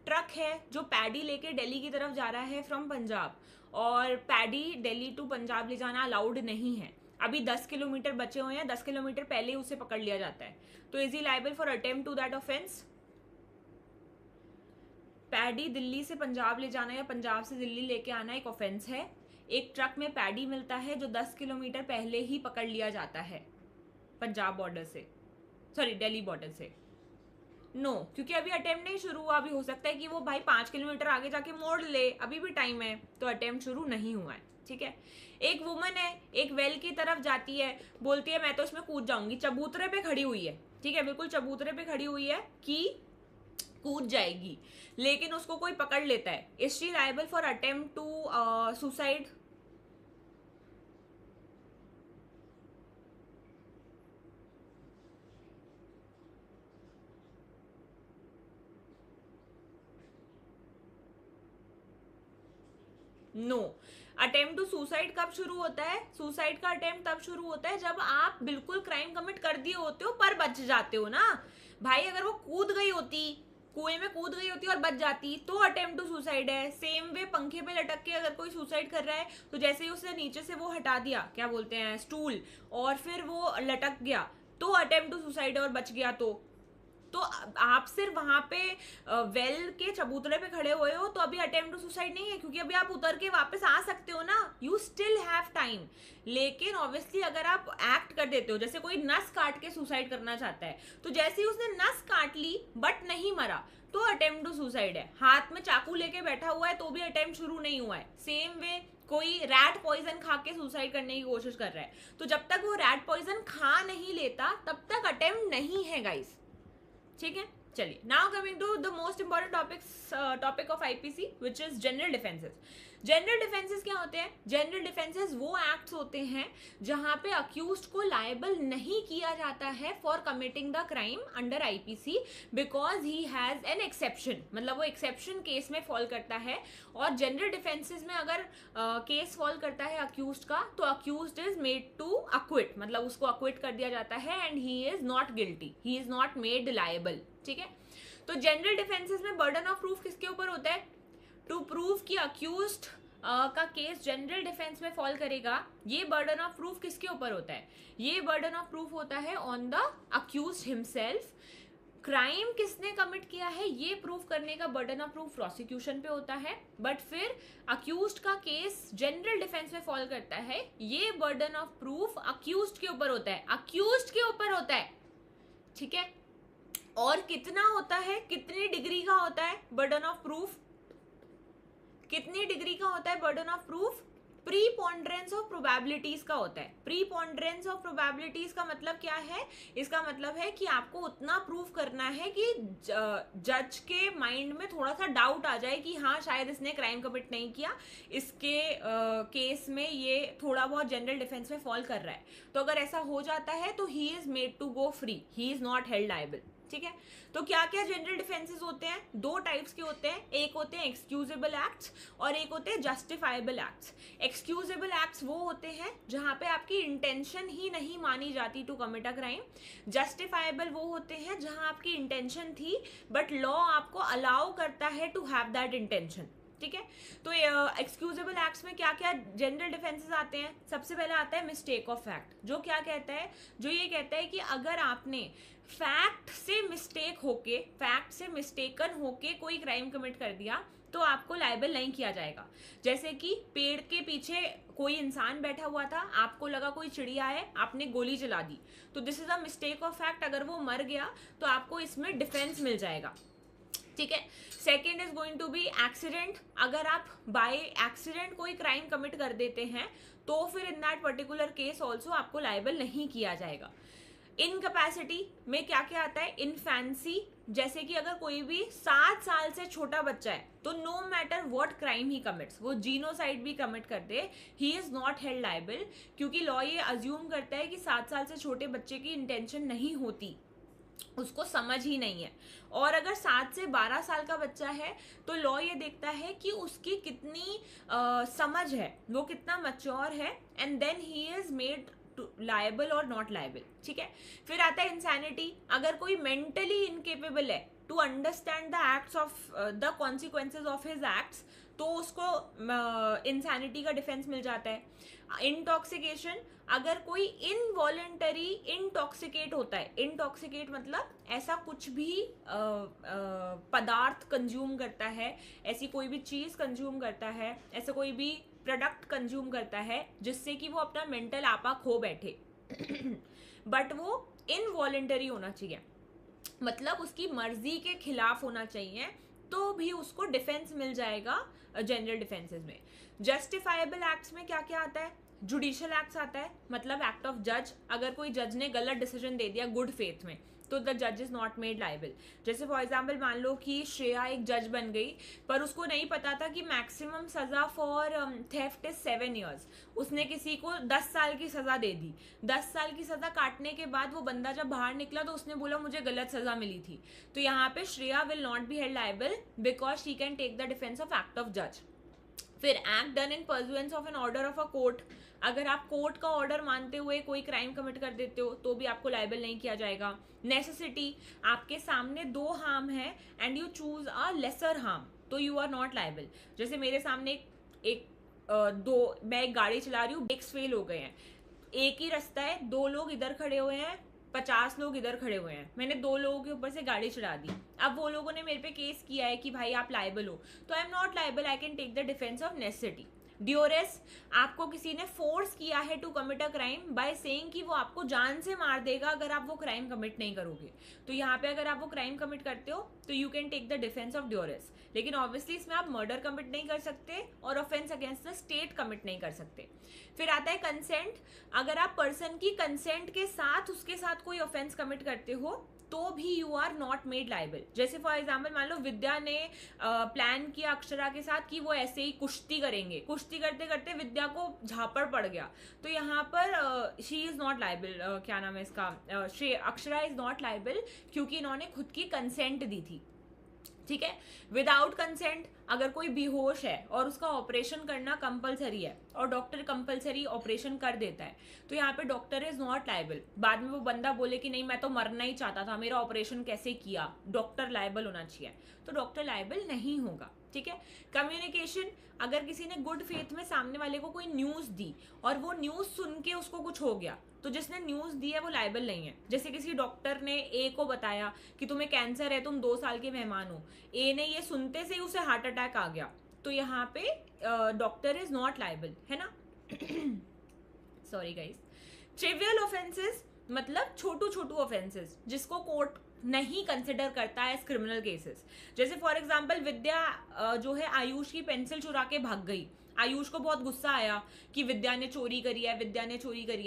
ट्रक है जो पैडी लेके दिल्ली की तरफ जा रहा है फ्रॉम पंजाब, और पैडी दिल्ली टू पंजाब ले जाना अलाउड नहीं है। अभी 10 किलोमीटर बचे हुए हैं, 10 किलोमीटर पहले उसे पकड़ लिया जाता है, तो is he liable for attempt to that offence? Paddy Delhi से पंजाब ले जाना या पंजाब से दिल्ली लेके आना एक ऑफेंस है। एक ट्रक में पैडी मिलता है जो 10 किलोमीटर पहले ही पकड़ लिया जाता है पंजाब बॉर्डर से, सॉरी दिल्ली बॉर्डर से। नो, क्योंकि अभी अटेम्प्ट नहीं शुरू हुआ, अभी हो सकता है कि वो भाई 5 किलोमीटर आगे जाके मोड़ ले, अभी भी टाइम है, तो अटेम्प्ट शुरू नहीं हुआ है। ठीक है, एक वुमन है, एक वेल की तरफ जाती है, बोलती है मैं तो इसमें कूद जाऊंगी, चबूतरे पे खड़ी हुई है, ठीक है, बिल्कुल चबूतरे पे खड़ी हुई है कि कूद जाएगी, लेकिन उसको कोई पकड़ लेता है, is she liable for attempt to suicide? No. Attempt to suicide कब शुरू होता है? सुसाइड का अटेम्प्ट तब शुरू होता है जब आप बिल्कुल क्राइम कमिट कर दिए होते हो पर बच जाते हो ना भाई। अगर वो कूद गई होती, कुएं में कूद गई होती और बच जाती तो अटेम्प्ट टू सुसाइड है। सेम वे पंखे पे लटक के अगर कोई सुसाइड कर रहा है तो जैसे ही उसने नीचे से वो हटा दिया, क्या बोलते हैं, स्टूल, और फिर वो लटक गया तो अटेम्प्ट टू सुसाइड है और बच गया। तो आप सिर्फ वहां पे वेल के चबूतरे पे खड़े हुए हो तो अभी अटेम्प्ट टू सुसाइड नहीं है, क्योंकि अभी आप उतर के वापस आ सकते हो ना, यू स्टिल हैव टाइम। लेकिन ऑब्वियसली अगर आप एक्ट कर देते हो, जैसे कोई नस काट के सुसाइड करना चाहता है, तो जैसे ही उसने नस काट ली बट नहीं मरा तो अटेम्प्ट टू सुसाइड है। हाथ में चाकू लेके बैठा हुआ है तो भी अटेम्प्ट शुरू नहीं हुआ है। सेम वे कोई रैट पॉइजन खा के सुसाइड करने की कोशिश कर रहा है, तो जब तक वो रैट पॉइजन खा नहीं लेता तब तक अटेम्प्ट नहीं है गाइस, ठीक है। चलिए, now coming to the most important topic of IPC which is general defences. General defences क्या होते हैं? जनरल डिफेंसेस वो एक्ट्स होते हैं जहां पे अक्यूज्ड को लायबल नहीं किया जाता है for committing the crime under IPC because he has an exception, मतलब वो एक्सेप्शन केस में फॉल करता है। और जनरल डिफेंसेस में अगर केस फॉल करता है अक्यूज्ड का तो अक्यूज्ड इज मेड टू अक्विट, मतलब उसको अक्विट कर दिया जाता है and he is not guilty, he is not made liable, ठीक है। तो जनरल डिफेंसेस में बर्डन ऑफ प्रूफ किसके ऊपर होता है? टू प्रूव कि अक्यूज्ड का केस जनरल डिफेंस में फॉल करेगा, ये बर्डन ऑफ प्रूफ किसके ऊपर होता है? ये बर्डन ऑफ प्रूफ होता है on the accused himself. Crime किसने कमिट किया है ये प्रूव करने का बर्डन ऑफ प्रूफ प्रोसिक्यूशन पे होता है, बट फिर अक्यूज्ड का केस जनरल डिफेंस में फॉल करता है, ये बर्डन ऑफ प्रूफ अक्यूज्ड के ऊपर होता है, अक्यूज्ड के ऊपर होता है, ठीक है। और कितना होता है, कितनी डिग्री का होता है बर्डन ऑफ प्रूफ? कितनी डिग्री का होता है burden of proof? Preponderance of probabilities का होता है। प्रीपोंडरेंस ऑफ प्रोबेबिलिटीज का मतलब क्या है? इसका मतलब है कि आपको उतना प्रूफ करना है कि जज के माइंड में थोड़ा सा डाउट आ जाए कि हाँ शायद इसने क्राइम कमिट नहीं किया, इसके केस में ये थोड़ा बहुत जनरल डिफेंस में फॉल कर रहा है। तो अगर ऐसा हो जाता है तो he is made to go free, he is not held liable, ठीक है। तो क्या क्या जनरल डिफेंसेस होते हैं? दो टाइप्स के होते हैं, एक होते हैं एक्सक्यूजेबल एक्ट्स और एक होते हैं जस्टिफाइबल एक्ट्स। एक्सक्यूजेबल एक्ट्स वो होते हैं जहां पे आपकी इंटेंशन ही नहीं मानी जाती to commit a crime. Justifiable वो होते हैं जहां आपकी इंटेंशन थी बट लॉ आपको अलाउ करता है टू हैव दैट इंटेंशन, ठीक है। तो एक्सक्यूजेबल एक्ट्स में क्या क्या जनरल डिफेंसेस आते हैं? सबसे पहले आता है मिस्टेक ऑफ फैक्ट, जो क्या कहता है, जो ये कहता है कि अगर आपने फैक्ट से मिस्टेकन होके कोई क्राइम कमिट कर दिया तो आपको लायबल नहीं किया जाएगा। जैसे कि पेड़ के पीछे कोई इंसान बैठा हुआ था, आपको लगा कोई चिड़िया है, आपने गोली चला दी, तो this is a mistake of fact. अगर वो मर गया तो आपको इसमें डिफेंस मिल जाएगा, ठीक है। Second is going to be accident. अगर आप बाय एक्सीडेंट कोई क्राइम कमिट कर देते हैं तो फिर in that particular case also आपको लायबल नहीं किया जाएगा। इनकैपेसिटी में क्या क्या आता है? इनफैंसी, जैसे कि अगर कोई भी 7 साल से छोटा बच्चा है तो no matter what crime he commits, वो जीनोसाइड भी कमिट कर दे, he is not held liable, क्योंकि लॉ ये अज्यूम करता है कि 7 साल से छोटे बच्चे की इंटेंशन नहीं होती, उसको समझ ही नहीं है। और अगर 7 से 12 साल का बच्चा है तो लॉ ये देखता है कि उसकी कितनी समझ है, वो कितना मैच्योर है, and then he is made liable और नॉट लायबल, ठीक है। फिर आता है इंसैनिटी। अगर कोई मेंटली इनकेपेबल है to understand the acts of the consequences of his acts तो उसको इंसैनिटी का डिफेंस मिल जाता है। इंटॉक्सिकेशन, अगर कोई इनवॉलेंटरी इंटॉक्सिकेट होता है, इंटॉक्सिकेट मतलब ऐसा कुछ भी पदार्थ कंज्यूम करता है, ऐसी कोई भी चीज कंज्यूम करता है, ऐसा कोई भी प्रोडक्ट कंज्यूम करता है जिससे कि वो अपना मेंटल आपा खो बैठे बट वो इनवॉलेंटरी होना चाहिए, मतलब उसकी मर्जी के खिलाफ होना चाहिए, तो भी उसको डिफेंस मिल जाएगा जनरल डिफेंसेस में। जस्टिफाइबल एक्ट्स में क्या क्या आता है? जुडिशियल एक्ट्स आता है, मतलब एक्ट ऑफ जज। अगर कोई जज ने गलत डिसीजन दे दिया गुड फेथ में तो द जज इज नॉट मेड लाइबल। जैसे फॉर एग्जाम्पल मान लो कि श्रेया एक जज बन गई, पर उसको नहीं पता था कि मैक्सिमम सजा फॉर थेफ्ट इज 7 years। उसने किसी को 10 साल की सजा दे दी। 10 साल की सजा काटने के बाद वो बंदा जब बाहर निकला तो उसने बोला मुझे गलत सजा मिली थी। तो यहाँ पे Shreya will not be held liable because she can take the defence of act of जज। फिर act done in pursuance of an order of a court. अगर आप कोर्ट का ऑर्डर मानते हुए कोई क्राइम कमिट कर देते हो तो भी आपको लाइबल नहीं किया जाएगा। नेसेसिटी, आपके सामने 2 हार्म है and you choose a lesser harm, तो यू आर नॉट लाइबल। जैसे मेरे सामने मैं एक गाड़ी चला रही हूँ, ब्रेक्स फेल हो गए हैं, एक ही रास्ता है, 2 लोग इधर खड़े हुए हैं, 50 लोग इधर खड़े हुए हैं, मैंने 2 लोगों के ऊपर से गाड़ी चढ़ा दी। अब वो लोगों ने मेरे पे केस किया है कि भाई आप लाइबल हो, तो I am not liable, I can take the defence of necessity. Duress, आपको किसी ने फोर्स किया है to commit a crime by saying कि वो आपको जान से मार देगा अगर आप वो क्राइम कमिट नहीं करोगे, तो यहाँ पे अगर आप वो क्राइम कमिट करते हो तो you can take the defence of duress. लेकिन ऑब्वियसली इसमें आप मर्डर कमिट नहीं कर सकते और offence against the state commit नहीं कर सकते। फिर आता है कंसेंट। अगर आप पर्सन की कंसेंट के साथ उसके साथ कोई ऑफेंस कमिट करते हो तो भी you are not made liable. जैसे फॉर एग्जाम्पल मान लो विद्या ने प्लान किया अक्षरा के साथ कि वो ऐसे ही कुश्ती करेंगे, कुश्ती करते करते विद्या को झापड़ पड़ गया, तो यहाँ पर शी इज नॉट लाइबल, क्या नाम है इसका, अक्षरा इज नॉट लाइबल क्योंकि इन्होंने खुद की कंसेंट दी थी। ठीक है। विदाउट कंसेंट, अगर कोई बेहोश है और उसका ऑपरेशन करना कंपलसरी है और डॉक्टर कंपलसरी ऑपरेशन कर देता है, तो यहाँ पे डॉक्टर इज नॉट लाइबल। बाद में वो बंदा बोले कि नहीं मैं तो मरना ही चाहता था, मेरा ऑपरेशन कैसे किया, डॉक्टर लाइबल होना चाहिए, तो डॉक्टर लाइबल नहीं होगा। ठीक है। कम्युनिकेशन, अगर किसी ने गुड फेथ में सामने वाले को कोई न्यूज दी और वो न्यूज सुन के उसको कुछ हो गया, तो जिसने न्यूज दी है वो लाइबल नहीं है। जैसे किसी डॉक्टर ने ए को बताया कि तुम्हें कैंसर है, तुम 2 साल के मेहमान हो, ए ने ये सुनते से ही उसे हार्ट अटैक आ गया, तो यहाँ पे डॉक्टर इज नॉट लाइबल, है ना। Sorry guys. ट्रिवियल ऑफेंसेस मतलब छोटू ऑफेंसेस जिसको कोर्ट नहीं कंसिडर करता है एज क्रिमिनल केसेस। जैसे फॉर एग्जांपल विद्या जो है आयुष की पेंसिल चुरा के भाग गई, आयुष को बहुत गुस्सा आया कि विद्या ने चोरी करी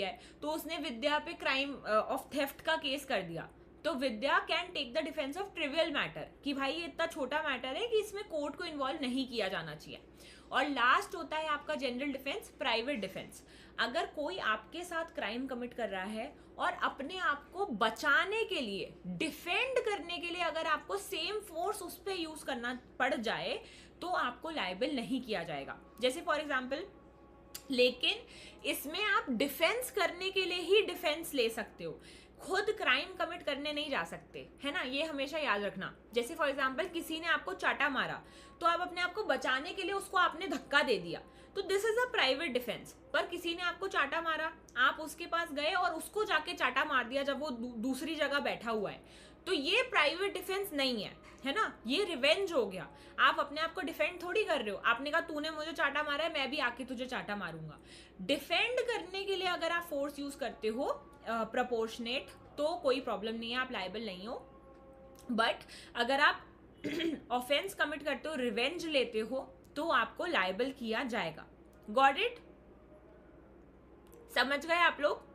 है, तो उसने विद्या पे क्राइम ऑफ थेफ्ट का केस कर दिया। तो Vidya can take the defence of trivial matter कि भाई ये इतना छोटा मैटर है कि इसमें कोर्ट को इन्वॉल्व नहीं किया जाना चाहिए। और लास्ट होता है आपका जनरल डिफेंस, प्राइवेट डिफेंस। अगर कोई आपके साथ क्राइम कमिट कर रहा है और अपने आप को बचाने के लिए, डिफेंड करने के लिए अगर आपको सेम फोर्स उस पर यूज करना पड़ जाए तो आपको लाइबल नहीं किया जाएगा। जैसे फॉर एग्जाम्पल, लेकिन इसमें आप डिफेंस करने के लिए ही डिफेंस ले सकते हो, खुद क्राइम कमिट करने नहीं जा सकते, है ना, ये हमेशा याद रखना। जैसे फॉर एग्जांपल किसी ने आपको चाटा मारा तो आप अपने आप को बचाने के लिए उसको आपने धक्का दे दिया, तो this is a private defence. पर किसी ने आपको चाटा मारा, आप उसके पास गए और उसको जाके चाटा मार दिया जब वो दूसरी जगह बैठा हुआ है, तो ये प्राइवेट डिफेंस नहीं है ना, ये रिवेंज हो गया। आप अपने आप को डिफेंड थोड़ी कर रहे हो, आपने कहा तूने मुझे चाटा मारा है, मैं भी आके तुझे चाटा मारूंगा। डिफेंड करने के लिए अगर आप फोर्स यूज करते हो प्रपोर्शनेट, तो कोई प्रॉब्लम नहीं है, आप लाइबल नहीं हो। बट अगर आप ऑफेंस कमिट करते हो, रिवेंज लेते हो, तो आपको लाइबल किया जाएगा। Got it? समझ गए आप लोग?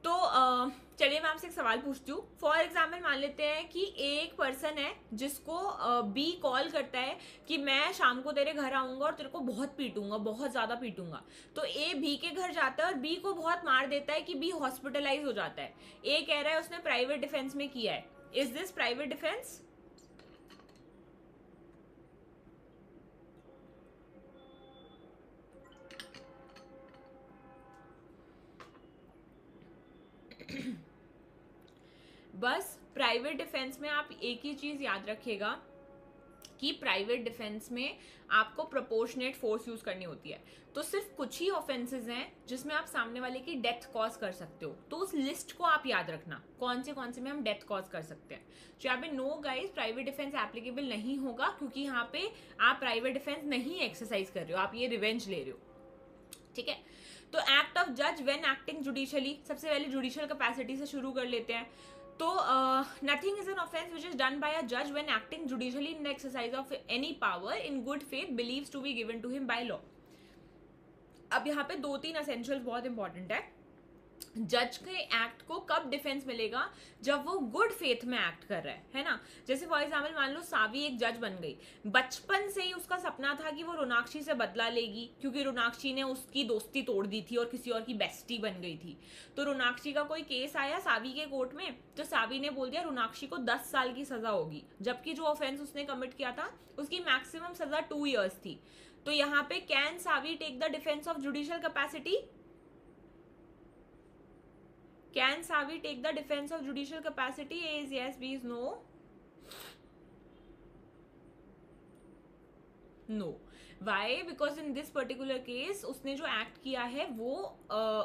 तो चलिए मैं आपसे एक सवाल पूछती हूँ। फॉर एग्जाम्पल मान लेते हैं कि एक पर्सन है जिसको बी कॉल करता है कि मैं शाम को तेरे घर आऊंगा और तेरे को बहुत पीटूंगा, बहुत ज्यादा पीटूंगा। तो ए बी के घर जाता है और बी को बहुत मार देता है कि बी हॉस्पिटलाइज हो जाता है। ए कह रहा है उसने प्राइवेट डिफेंस में किया है। Is this private defence? बस प्राइवेट डिफेंस में आप एक ही चीज याद रखिएगा कि प्राइवेट डिफेंस में आपको प्रोपोर्शनेट फोर्स यूज करनी होती है। तो सिर्फ कुछ ही ऑफेंसेस हैं जिसमें आप सामने वाले की डेथ कॉज कर सकते हो, तो उस लिस्ट को आप याद रखना कौन से में हम डेथ कॉज कर सकते हैं। तो यहाँ पे no guys, private defence applicable नहीं होगा क्योंकि यहाँ पे आप प्राइवेट डिफेंस नहीं एक्सरसाइज कर रहे हो, आप ये रिवेंज ले रहे हो। ठीक है। तो एक्ट ऑफ जज व्हेन एक्टिंग जुडिशियली, सबसे पहले जुडिशियल कैपेसिटी से शुरू कर लेते हैं। तो nothing is an offence which is done by a जज when acting judicially in the exercise of any power in good faith believes to be given to him by law. अब यहाँ पे 2-3 एसेंशियल्स बहुत इंपॉर्टेंट है। जज के एक्ट को कब डिफेंस मिलेगा, जब वो गुड फेथ में एक्ट कर रहा है ना। जैसे फॉर एग्जाम्पल मान लो सावी एक जज बन गई, बचपन से ही उसका सपना था कि वो रोनाक्षी से बदला लेगी, क्योंकि रोनाक्षी ने उसकी दोस्ती तोड़ दी थी और किसी और की बेस्टी बन गई थी। तो रोनाक्षी का कोई केस आया सावी के कोर्ट में, तो सावी ने बोल दिया रोनाक्षी को 10 साल की सजा होगी, जबकि जो ऑफेंस उसने कमिट किया था उसकी मैक्सिमम सजा 2 ईयर्स थी। तो यहाँ पे can Savi take the defence of judicial capacity? Can Savi take the defense of judicial capacity? A is yes, B is no. No. Why? Because in this particular case उसने जो एक्ट किया है वो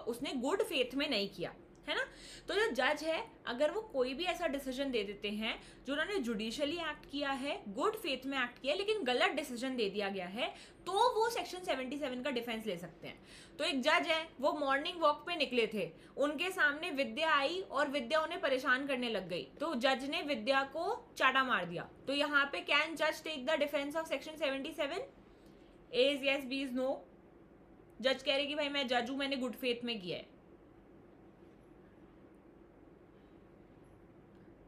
उसने गुड फेथ में नहीं किया है ना। तो जो जज है अगर वो कोई भी ऐसा डिसीजन दे देते हैं जो उन्होंने जुडिशियली एक्ट किया है, गुड फेथ में एक्ट किया है, लेकिन गलत डिसीजन दे दिया गया है, तो वो सेक्शन 77 का डिफेंस ले सकते हैं। तो एक जज है, वो मॉर्निंग वॉक पे निकले थे, उनके सामने विद्या आई और विद्या उन्हें परेशान करने लग गई, तो जज ने विद्या को चाटा मार दिया। तो यहाँ पे कैन जज take the defence of section 77? A is yes, B is no. जज कह रहे कि भाई मैं जज हूं, मैंने गुड फेथ में किया है।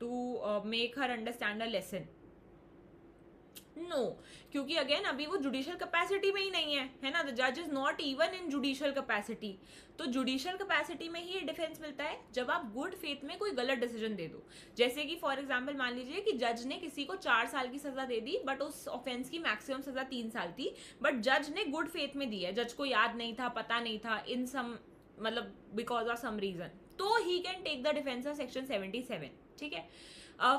To make her understand a lesson? No, क्योंकि अगेन अभी वो जुडिशियल कैपेसिटी में ही नहीं है ना। द जज is not even in judicial capacity. तो जुडिशियल कैपेसिटी में ही डिफेंस मिलता है जब आप गुड फेथ में कोई गलत डिसीजन दे दो। जैसे कि फॉर एग्जांपल मान लीजिए कि जज ने किसी को 4 साल की सजा दे दी, बट उस ऑफेंस की मैक्सिमम सजा 3 साल थी, बट जज ने गुड फेथ में दी है, जज को याद नहीं था, पता नहीं था, इन सम मतलब बिकॉज ऑफ सम रीजन, तो he can take the defence of section 77। ठीक है।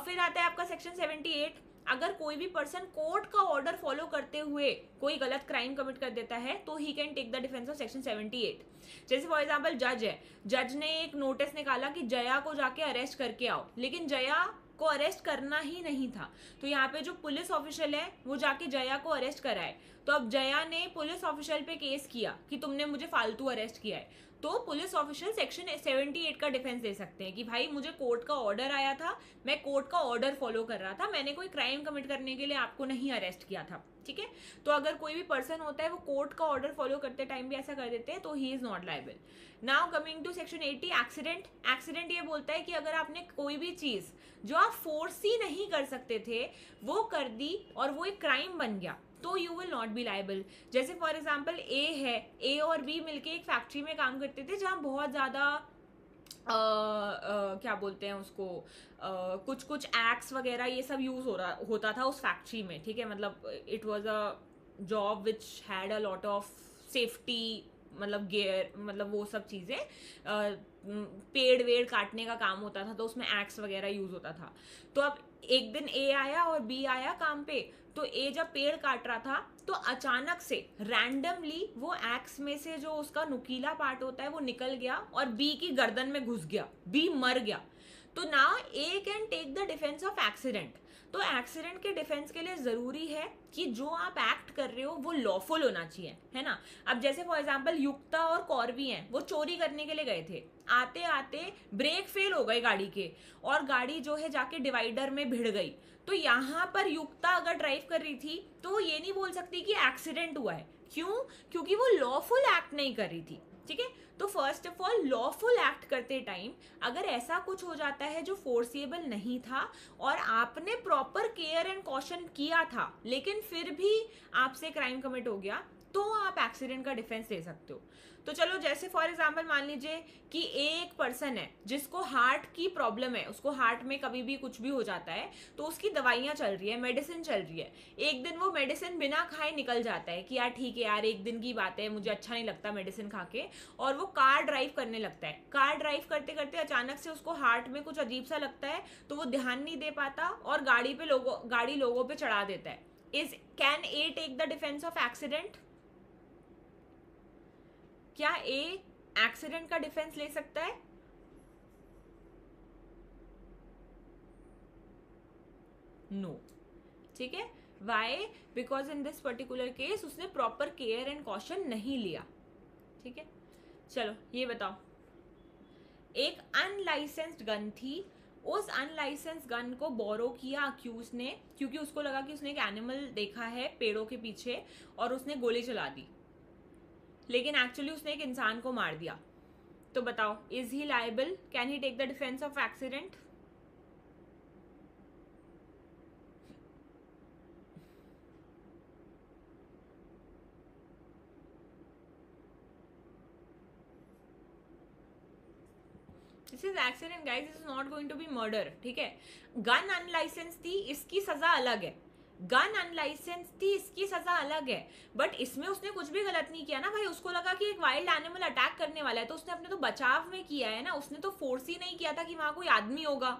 फिर आता है आपका सेक्शन 78। अगर कोई भी पर्सन कोर्ट का ऑर्डर फॉलो करते हुए कोई गलत क्राइम कमिट कर देता है तो he can take the defence of section 78। जैसे फॉर एग्जांपल जज है, जज ने एक नोटिस निकाला कि जया को जाके अरेस्ट करके आओ, लेकिन जया को अरेस्ट करना ही नहीं था। तो यहाँ पे जो पुलिस ऑफिशियल है वो जाके जया को अरेस्ट कराए। तो अब जया ने पुलिस ऑफिशियल पे केस किया कि तुमने मुझे फालतू अरेस्ट किया है, तो पुलिस ऑफिशियल सेक्शन 78 का डिफेंस दे सकते हैं कि भाई मुझे कोर्ट का ऑर्डर आया था, मैं कोर्ट का ऑर्डर फॉलो कर रहा था, मैंने कोई क्राइम कमिट करने के लिए आपको नहीं अरेस्ट किया था। ठीक है। तो अगर कोई भी पर्सन होता है वो कोर्ट का ऑर्डर फॉलो करते टाइम भी ऐसा कर देते हैं तो he is not liable. Now coming to section 80 accident. Accident ये बोलता है कि अगर आपने कोई भी चीज जो आप फोर्स ही नहीं कर सकते थे वो कर दी और वो एक क्राइम बन गया, तो you will not B liable. जैसे फॉर एग्जाम्पल ए है, ए और बी मिलके एक फैक्ट्री में काम करते थे जहाँ बहुत ज़्यादा क्या बोलते हैं उसको, कुछ कुछ एक्स वगैरह ये सब यूज़ होता था उस फैक्ट्री में। ठीक है, मतलब it was a job which had a lot of safety, मतलब गेयर, मतलब वो सब चीज़ें, पेड़ वेड़ काटने का काम होता था, तो उसमें एक्स वगैरह यूज़ होता था। तो अब एक दिन ए आया और बी आया काम पे, तो ए जब पेड़ काट रहा था तो अचानक से रैंडमली वो एक्स में से जो उसका नुकीला पार्ट होता है वो निकल गया और बी की गर्दन में घुस गया, बी मर गया। तो now A can take the defence of accident. तो एक्सीडेंट के डिफेंस के लिए जरूरी है कि जो आप एक्ट कर रहे हो वो लॉफुल होना चाहिए, है ना। अब जैसे फॉर एग्जांपल युक्ता और कौरवी हैं, वो चोरी करने के लिए गए थे, आते आते ब्रेक फेल हो गए गाड़ी के और गाड़ी जो है जाके डिवाइडर में भिड़ गई। तो यहाँ पर युक्ता अगर ड्राइव कर रही थी तो वो ये नहीं बोल सकती कि एक्सीडेंट हुआ है। क्यों? क्योंकि वो लॉफुल एक्ट नहीं कर रही थी। ठीक है। तो first of all lawful act करते टाइम अगर ऐसा कुछ हो जाता है जो फोर्सिएबल नहीं था और आपने प्रॉपर केयर एंड कॉशन किया था लेकिन फिर भी आपसे क्राइम कमिट हो गया, तो आप एक्सीडेंट का डिफेंस ले सकते हो। तो चलो जैसे फॉर एग्जांपल मान लीजिए कि एक पर्सन है जिसको हार्ट की प्रॉब्लम है, उसको हार्ट में कभी भी कुछ भी हो जाता है, तो उसकी दवाइयाँ चल रही है, मेडिसिन चल रही है। एक दिन वो मेडिसिन बिना खाए निकल जाता है कि यार ठीक है यार, एक दिन की बात है, मुझे अच्छा नहीं लगता मेडिसिन खा के, और वो कार ड्राइव करने लगता है। कार ड्राइव करते करते अचानक से उसको हार्ट में कुछ अजीब सा लगता है, तो वो ध्यान नहीं दे पाता और गाड़ी लोगों पे चढ़ा देता है। Can A take the defence of accident? क्या ए एक्सीडेंट का डिफेंस ले सकता है? नो। ठीक है। Why? Because in this particular case उसने प्रॉपर केयर एंड कॉशन नहीं लिया। ठीक है। चलो ये बताओ, एक अनलाइसेंस्ड गन थी, उस अनलाइसेंस गन को बोरो किया अक्यूज ने क्योंकि उसको लगा कि उसने एक एनिमल देखा है पेड़ों के पीछे और उसने गोली चला दी, लेकिन एक्चुअली उसने एक इंसान को मार दिया। तो बताओ, is he liable, can he take the defence of accident? This is accident guys, this is not going to be murder, ठीक है। गन अनलाइसेंस थी, इसकी सजा अलग है। गन अनलाइसेंस थी, इसकी सजा अलग है। बट इसमें उसने कुछ भी गलत नहीं किया ना भाई, उसको लगा कि एक वाइल्ड एनिमल अटैक करने वाला है, तो उसने अपने तो बचाव में किया है ना, उसने तो फोर्स ही नहीं किया था कि वहां कोई आदमी होगा,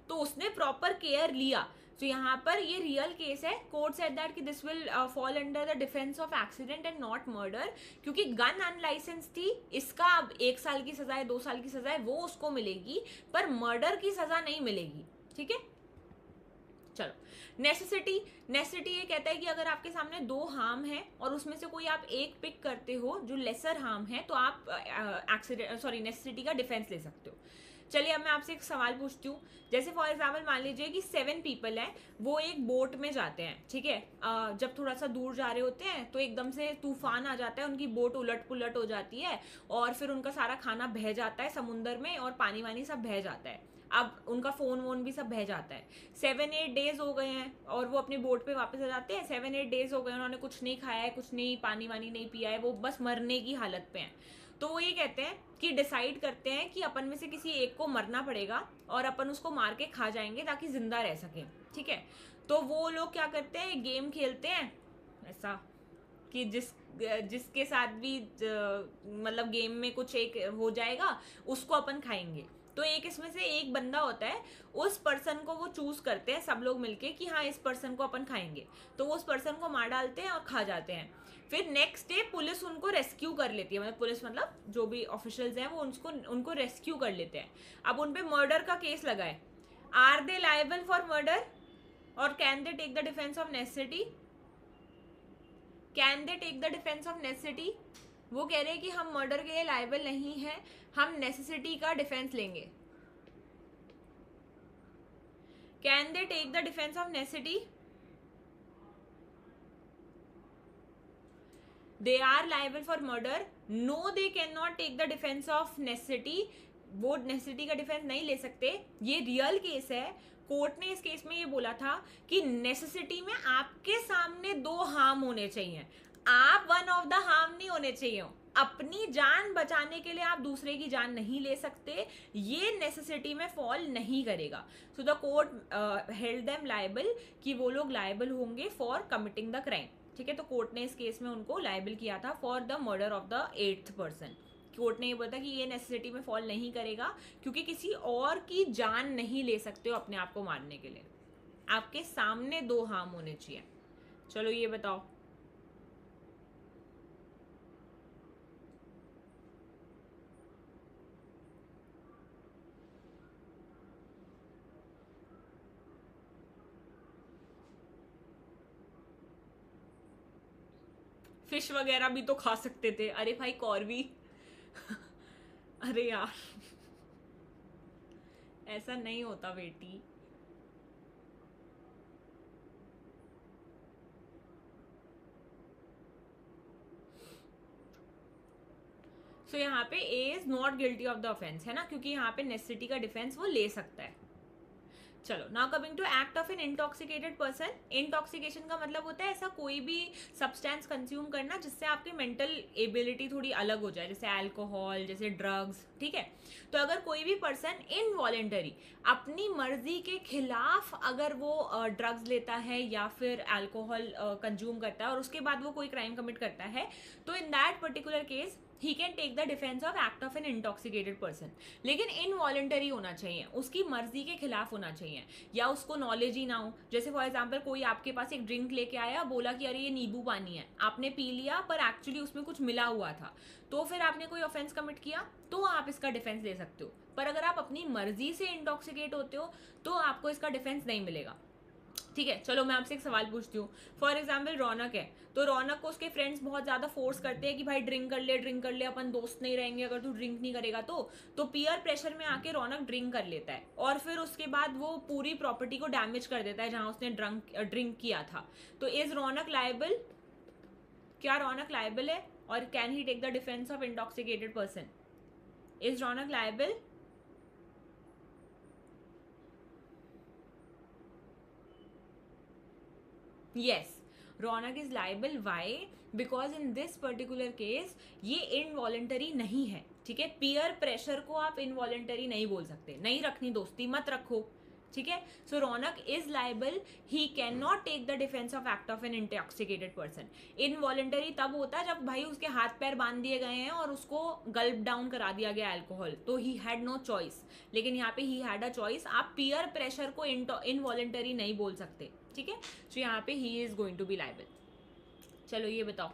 तो उसने प्रॉपर केयर लिया। तो यहाँ पर ये रियल केस है। कोर्ट सेड दैट कि this will fall under the defence of accident and not murder, क्योंकि गन अनलाइसेंस थी, इसका अब 1 साल की सजा है, 2 साल की सजा है, वो उसको मिलेगी, पर मर्डर की सजा नहीं मिलेगी, ठीक है। चलो, नेसेसिटी। नेसेसिटी ये कहता है कि अगर आपके सामने 2 हार्म है और उसमें से कोई आप एक पिक करते हो जो लेसर हार्म है, तो आप नेसेसिटी का डिफेंस ले सकते हो। चलिए, अब मैं आपसे एक सवाल पूछती हूँ। जैसे फॉर एग्जाम्पल मान लीजिए कि 7 पीपल हैं, वो एक बोट में जाते हैं, ठीक है। जब थोड़ा सा दूर जा रहे होते हैं तो एकदम से तूफान आ जाता है, उनकी बोट उलट पुलट हो जाती है और फिर उनका सारा खाना बह जाता है समुंदर में और पानी वानी सब बह जाता है। अब उनका फोन वोन भी सब बह जाता है। 7-8 डेज हो गए हैं और वो अपनी बोट पे वापस आ जाते हैं। 7-8 डेज हो गए, उन्होंने कुछ नहीं खाया है, कुछ नहीं, पानी वानी नहीं पिया है, वो बस मरने की हालत पे हैं। तो वो ये कहते हैं कि डिसाइड करते हैं कि अपन में से किसी एक को मरना पड़ेगा और अपन उसको मार के खा जाएंगे ताकि जिंदा रह सके, ठीक है। तो वो लोग क्या करते हैं, गेम खेलते हैं ऐसा कि जिसके साथ भी मतलब गेम में कुछ एक हो जाएगा उसको अपन खाएंगे। तो एक इसमें से एक बंदा होता है, उस पर्सन को वो चूज करते हैं सब लोग मिलके कि हाँ, इस पर्सन को अपन खाएंगे। तो वो उस पर्सन को मार डालते हैं और खा जाते हैं। फिर नेक्स्ट डे पुलिस उनको रेस्क्यू कर लेती है, मतलब पुलिस मतलब जो भी ऑफिशियल्स हैं वो उनको रेस्क्यू कर लेते हैं। अब उन पे मर्डर का केस लगा है। Are they liable for murder और can they take the defence of necessity? Can they take the defence of necessity? वो कह रहे हैं कि हम मर्डर के लिए लायबल नहीं है, हम नेसेसिटी का डिफेंस लेंगे। Can they take the defence of necessity? They are liable for murder. No, they can not take the defence of necessity. वो नेसेसिटी का डिफेंस नहीं ले सकते। ये रियल केस है। कोर्ट ने इस केस में ये बोला था कि नेसेसिटी में आपके सामने 2 हार्म होने चाहिए, आप वन ऑफ द हार्म नहीं होने चाहिए। अपनी जान बचाने के लिए आप दूसरे की जान नहीं ले सकते, ये नेसेसिटी में फॉल नहीं करेगा। So the court held them liable, कि वो लोग लायबल होंगे फॉर कमिटिंग द क्राइम, ठीक है। तो कोर्ट ने इस केस में उनको लायबल किया था for the murder of the 8th person. Court ने ये बोला कि ये नेसेसिटी में फॉल नहीं करेगा, क्योंकि किसी और की जान नहीं ले सकते हो अपने आप को मारने के लिए, आपके सामने 2 हार्म होने चाहिए। चलो ये बताओ, फिश वगैरह भी तो खा सकते थे। अरे भाई कॉर्वी अरे यार ऐसा नहीं होता बेटी। सो यहाँ पे A is not guilty of the offence, है ना, क्योंकि यहाँ पे नेसेसिटी का डिफेंस वो ले सकता है। चलो, now coming to act of an intoxicated person. Intoxication का मतलब होता है ऐसा कोई भी सब्सटेंस कंज्यूम करना जिससे आपकी मेंटल एबिलिटी थोड़ी अलग हो जाए, जैसे अल्कोहल, जैसे ड्रग्स, ठीक है। तो अगर कोई भी पर्सन इनवॉलेंटरी, अपनी मर्जी के खिलाफ अगर वो ड्रग्स लेता है या फिर अल्कोहल कंज्यूम करता है और उसके बाद वो कोई क्राइम कमिट करता है, तो in that particular case he can take the defence of act of an intoxicated person. लेकिन इनवॉलेंटरी होना चाहिए, उसकी मर्जी के खिलाफ होना चाहिए, या उसको नॉलेज ही ना हो। जैसे फॉर एग्जाम्पल कोई आपके पास एक ड्रिंक लेके आया, बोला कि अरे ये नींबू पानी है, आपने पी लिया पर एक्चुअली उसमें कुछ मिला हुआ था, तो फिर आपने कोई ऑफेंस कमिट किया, तो आप इसका डिफेंस ले सकते हो। पर अगर आप अपनी मर्जी से इंटॉक्सिकेट होते हो तो आपको इसका डिफेंस नहीं मिलेगा, ठीक है। चलो मैं आपसे एक सवाल पूछती हूँ। फॉर एग्जाम्पल रौनक है, तो रौनक को उसके फ्रेंड्स बहुत ज्यादा फोर्स करते हैं कि भाई ड्रिंक कर ले, अपन दोस्त नहीं रहेंगे अगर तू ड्रिंक नहीं करेगा तो पीयर प्रेशर में आके रौनक ड्रिंक कर लेता है और फिर उसके बाद वो पूरी प्रॉपर्टी को डैमेज कर देता है जहां उसने ड्रिंक किया था। तो इज रौनक लायबल? क्या रौनक लायबल है? और can he take the defence of intoxicated person? Is Raunak liable? yes, Raunak is liable. Why? Because in this particular case ये इनवॉलेंटरी नहीं है. ठीक है, पीयर प्रेशर को आप इनवॉलेंटरी नहीं बोल सकते. नहीं रखनी दोस्ती मत रखो. ठीक है, so Raunak is liable. He can not take the defence of act of an intoxicated person. Involuntary तब होता है जब भाई उसके हाथ पैर बांध दिए गए हैं और उसको गल्प डाउन करा दिया गया अल्कोहल, तो ही हैड नो चॉइस. लेकिन यहाँ पे ही हैड अ चॉइस. आप पीयर प्रेशर को इनवॉलेंटरी नहीं बोल सकते. ठीक है, सो यहाँ पे he is going to be liable. चलो ये बताओ.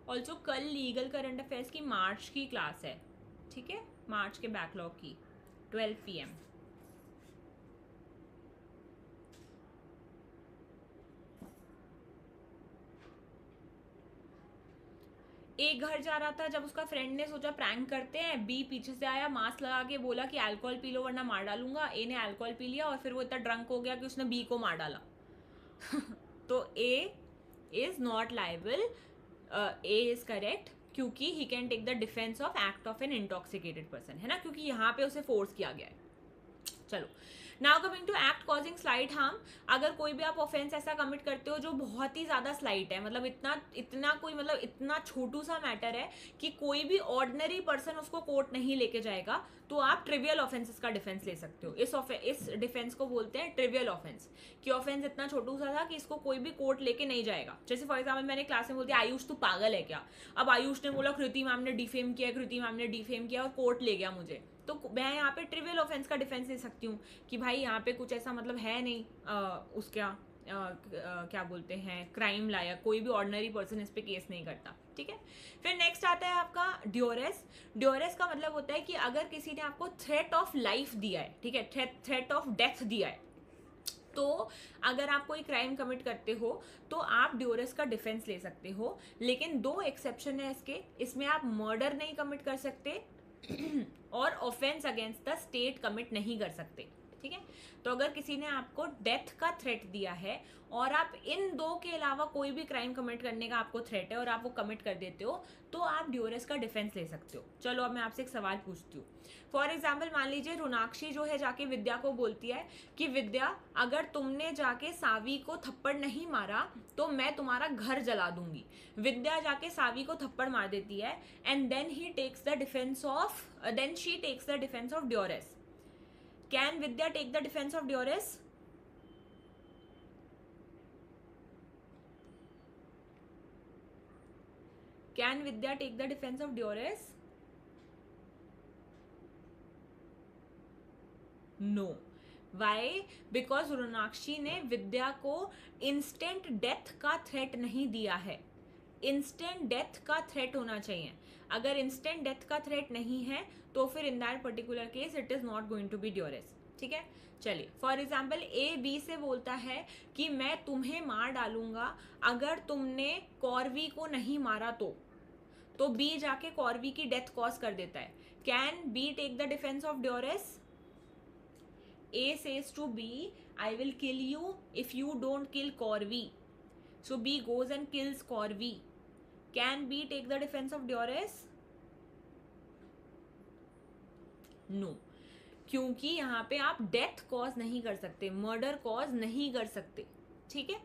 ऑल्सो कल लीगल करंट अफेयर्स की मार्च की क्लास है. ठीक है, मार्च के बैकलॉग की 12 PM. एक घर जा रहा था, जब उसका फ्रेंड ने सोचा प्रैंक करते हैं, बी पीछे से आया, मास्क लगा के बोला कि अल्कोहल पी लो वरना मार डालूंगा. ए ने अल्कोहल पी लिया और फिर वो इतना ड्रंक हो गया कि उसने बी को मार डाला. तो A is not liable. A is correct क्योंकि he can take the defence of act of an intoxicated person, है ना, क्योंकि यहाँ पे उसे फोर्स किया गया है. चलो, now coming to act causing slight harm. अगर कोई भी आप ऑफेंस ऐसा कमिट करते हो जो बहुत ही ज्यादा स्लाइट है, मतलब इतना छोटू सा मैटर है कि कोई भी ऑर्डिनरी पर्सन उसको कोर्ट नहीं लेके जाएगा, तो आप ट्रिवियल ऑफेंसेस का डिफेंस ले सकते हो. इस डिफेंस को बोलते हैं ट्रिवियल ऑफेंस. कि ऑफेंस इतना छोटू सा था कि इसको कोई भी कोर्ट लेके नहीं जाएगा. जैसे फॉर एग्जाम्पल मैंने क्लास में बोल दिया आयुष तू पागल है क्या. अब आयुष ने बोला कृति मैम ने डिफेम किया और कोर्ट ले गया मुझे, तो मैं यहाँ पे ट्रिवियल ऑफेंस का डिफेंस ले सकती हूँ कि भाई यहाँ पे कुछ ऐसा मतलब है नहीं उसका क्या बोलते हैं क्राइम लायक, कोई भी ऑर्डिनरी पर्सन इस पे केस नहीं करता. ठीक है, फिर नेक्स्ट आता है आपका ड्योरेस. ड्योरेस का मतलब होता है कि अगर किसी ने आपको थ्रेट ऑफ लाइफ दिया है, ठीक है, थ्रेट ऑफ डेथ दिया है, तो अगर आप कोई क्राइम कमिट करते हो तो आप ड्योरेस का डिफेंस ले सकते हो. लेकिन 2 एक्सेप्शन है इसके. इसमें आप मर्डर नहीं कमिट कर सकते और offence against the state commit नहीं कर सकते. ठीक है, तो अगर किसी ने आपको डेथ का थ्रेट दिया है और आप इन 2 के अलावा कोई भी क्राइम कमिट करने का आपको थ्रेट है और आप वो कमिट कर देते हो, तो आप ड्योरेस का डिफेंस ले सकते हो. चलो अब मैं आपसे एक सवाल पूछती हूँ. फॉर एग्जाम्पल मान लीजिए रोनाक्षी जो है जाके विद्या को बोलती है कि विद्या अगर तुमने जाके सावी को थप्पड़ नहीं मारा तो मैं तुम्हारा घर जला दूंगी. विद्या जाके सावी को थप्पड़ मार देती है and then she takes the defence of duress. Can Vidya take the defence of duress? Can Vidya take the defence of duress? No. Why? Because Ronakshi ने विद्या को इंस्टेंट डेथ का थ्रेट नहीं दिया है. इंस्टेंट डेथ का थ्रेट होना चाहिए. अगर इंस्टेंट डेथ का थ्रेट नहीं है तो फिर in that particular case it is not going to be duress. ठीक है, चलिए फॉर एग्जाम्पल ए बी से बोलता है कि मैं तुम्हें मार डालूंगा अगर तुमने कौरवी को नहीं मारा तो बी जाके कौरवी की डेथ कॉज कर देता है. Can B take the defence of duress? A says to B, I will kill you if you don't kill Corvi. So B goes and kills Corvi. Can B take the defense of ड्योरेस? No. क्योंकि यहाँ पे आप डेथ कॉज नहीं कर सकते, मर्डर कॉज नहीं कर सकते. ठीक है,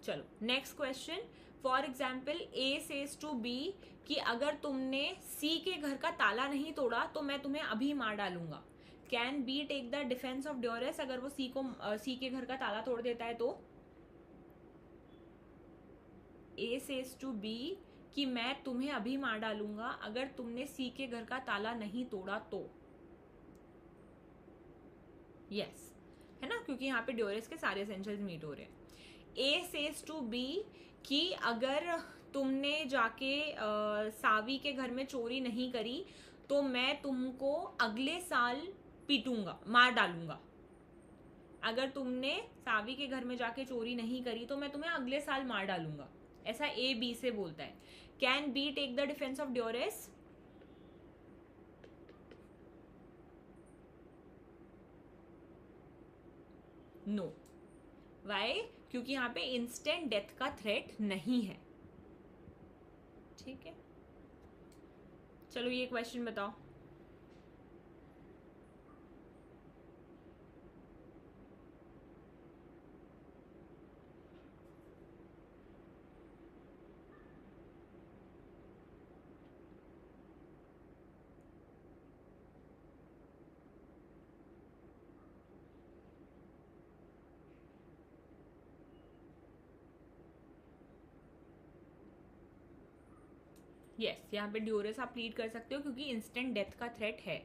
चलो next question. For example A says to B कि अगर तुमने C के घर का ताला नहीं तोड़ा तो मैं तुम्हें अभी मार डालूंगा. Can B take the defence of duress अगर वो सी के घर का ताला तोड़ देता है तो? ए सेज टू बी कि मैं तुम्हें अभी मार डालूंगा अगर तुमने सी के घर का ताला नहीं तोड़ा तो. यस, है ना, क्योंकि यहाँ पे ड्योरेस के सारे एसेंशियल्स मीट हो रहे हैं. ए सेज टू बी कि अगर तुमने जाके सावी के घर में चोरी नहीं करी तो मैं तुमको अगले साल पीटूंगा, मार डालूंगा. अगर तुमने सावी के घर में जाके चोरी नहीं करी तो मैं तुम्हें अगले साल मार डालूंगा. ऐसा ए बी से बोलता है. Can B take the defence of duress? No. Why? क्योंकि यहाँ पे इंस्टेंट डेथ का थ्रेट नहीं है. ठीक है, चलो ये क्वेश्चन बताओ. यस, यहाँ पे ड्यूरेस आप प्लीड कर सकते हो क्योंकि इंस्टेंट डेथ का थ्रेट है.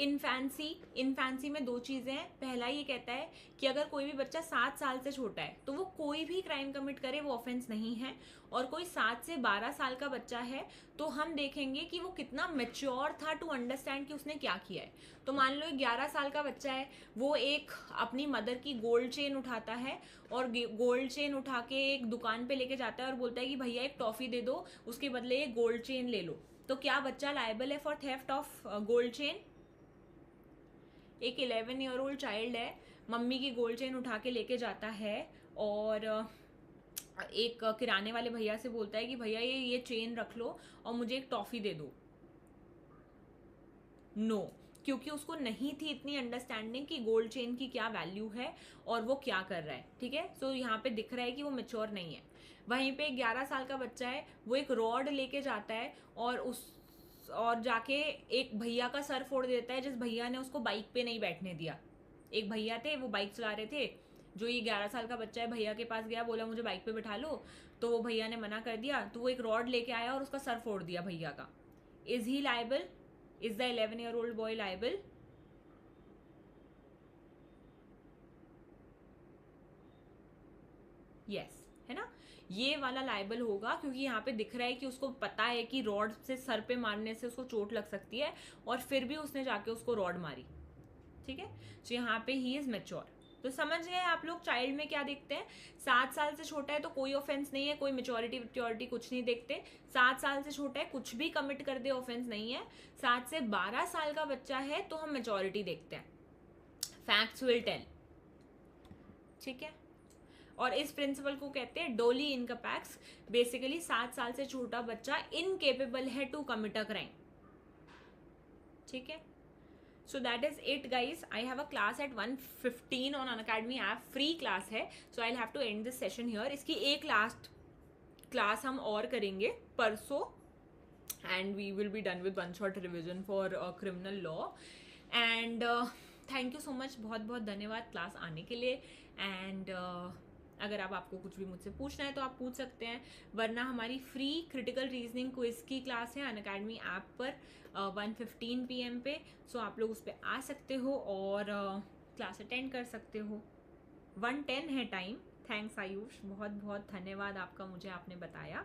इन्फेंसी में दो चीज़ें हैं. पहला ये कहता है कि अगर कोई भी बच्चा 7 साल से छोटा है तो वो कोई भी क्राइम कमिट करे वो ऑफेंस नहीं है. और कोई 7 से 12 साल का बच्चा है तो हम देखेंगे कि वो कितना मेच्योर था टू अंडरस्टैंड कि उसने क्या किया है. तो मान लो 11 साल का बच्चा है, वो एक अपनी मदर की गोल्ड चेन उठाता है और गोल्ड चेन उठा के एक दुकान पे लेके जाता है और बोलता है कि भैया एक टॉफ़ी दे दो, उसके बदले एक गोल्ड चेन ले लो. तो क्या बच्चा लायबल है for theft of gold chain? एक 11 ईयर ओल्ड चाइल्ड है, मम्मी की गोल्ड चेन उठा के लेके जाता है और एक किराने वाले भैया से बोलता है कि भैया ये चेन रख लो और मुझे एक टॉफ़ी दे दो. नो, क्योंकि उसको नहीं थी इतनी अंडरस्टैंडिंग कि गोल्ड चेन की क्या वैल्यू है और वो क्या कर रहा है. ठीक है, सो यहाँ पे दिख रहा है कि वो मेच्योर नहीं है. वहीं पे 11 साल का बच्चा है, वो एक रॉड लेके जाता है और जाके एक भैया का सर फोड़ देता है जिस भैया ने उसको बाइक पे नहीं बैठने दिया. एक भैया थे, वो बाइक चला रहे थे. जो ये 11 साल का बच्चा है भैया के पास गया, बोला मुझे बाइक पे बैठा लो, तो वो भैया ने मना कर दिया. तो वो एक रॉड लेके आया और उसका सर फोड़ दिया भैया का. Is he liable? Is the 11 year old boy liable? Yes, है ना. ये वाला लायबल होगा क्योंकि यहाँ पे दिख रहा है कि उसको पता है कि रॉड से सर पे मारने से उसको चोट लग सकती है और फिर भी उसने जाके उसको रॉड मारी. ठीक है, तो यहाँ पे ही इज मेच्योर. तो समझ गए आप लोग चाइल्ड में क्या देखते हैं. 7 साल से छोटा है तो कोई ऑफेंस नहीं है, कोई मेच्योरिटी कुछ नहीं देखते. 7 साल से छोटा है, कुछ भी कमिट कर दे ऑफेंस नहीं है. 7 से 12 साल का बच्चा है तो हम मेच्योरिटी देखते हैं. Facts will tell. ठीक है, और इस प्रिंसिपल को कहते हैं डोली इनकपैक्स. बेसिकली 7 साल से छोटा बच्चा इनकेपेबल है टू कमिट अ क्राइम. ठीक है, so that is it guys. I have a class at 1:15 on Unacademy app, free class है. So I'll have to end this session here. इसकी एक लास्ट क्लास हम और करेंगे परसों and we will be done with one shot revision for criminal law. and thank you so much, बहुत बहुत धन्यवाद क्लास आने के लिए. and अगर आपको कुछ भी मुझसे पूछना है तो आप पूछ सकते हैं, वरना हमारी फ्री क्रिटिकल रीजनिंग क्विज की क्लास है अनअकैडमी ऐप पर 1:15 PM पे. सो आप लोग उस पर आ सकते हो और क्लास अटेंड कर सकते हो. 1:10 है टाइम. थैंक्स आयुष, बहुत बहुत धन्यवाद आपका, मुझे आपने बताया.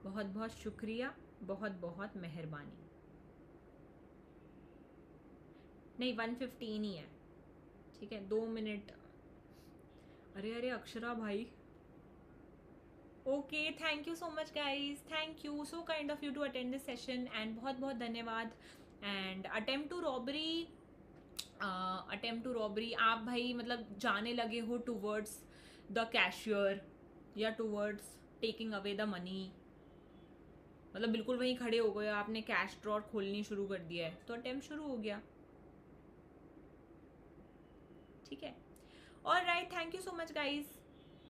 बहुत बहुत शुक्रिया, बहुत बहुत मेहरबानी. नहीं 1:15 ही है. ठीक है, 2 मिनट. अरे अक्षरा भाई. Okay, thank you so much guys. Thank you, so kind of you to attend this session and बहुत बहुत धन्यवाद. एंड अटेम्प्ट टू रॉबरी आप भाई मतलब जाने लगे हो टूवर्ड्स द कैशियर या towards taking away the money. मतलब बिल्कुल वहीं खड़े हो गए, आपने कैश ड्रॉर खोलनी शुरू कर दिया है तो अटेम्प्ट शुरू हो गया. ठीक है, alright, thank you so much guys.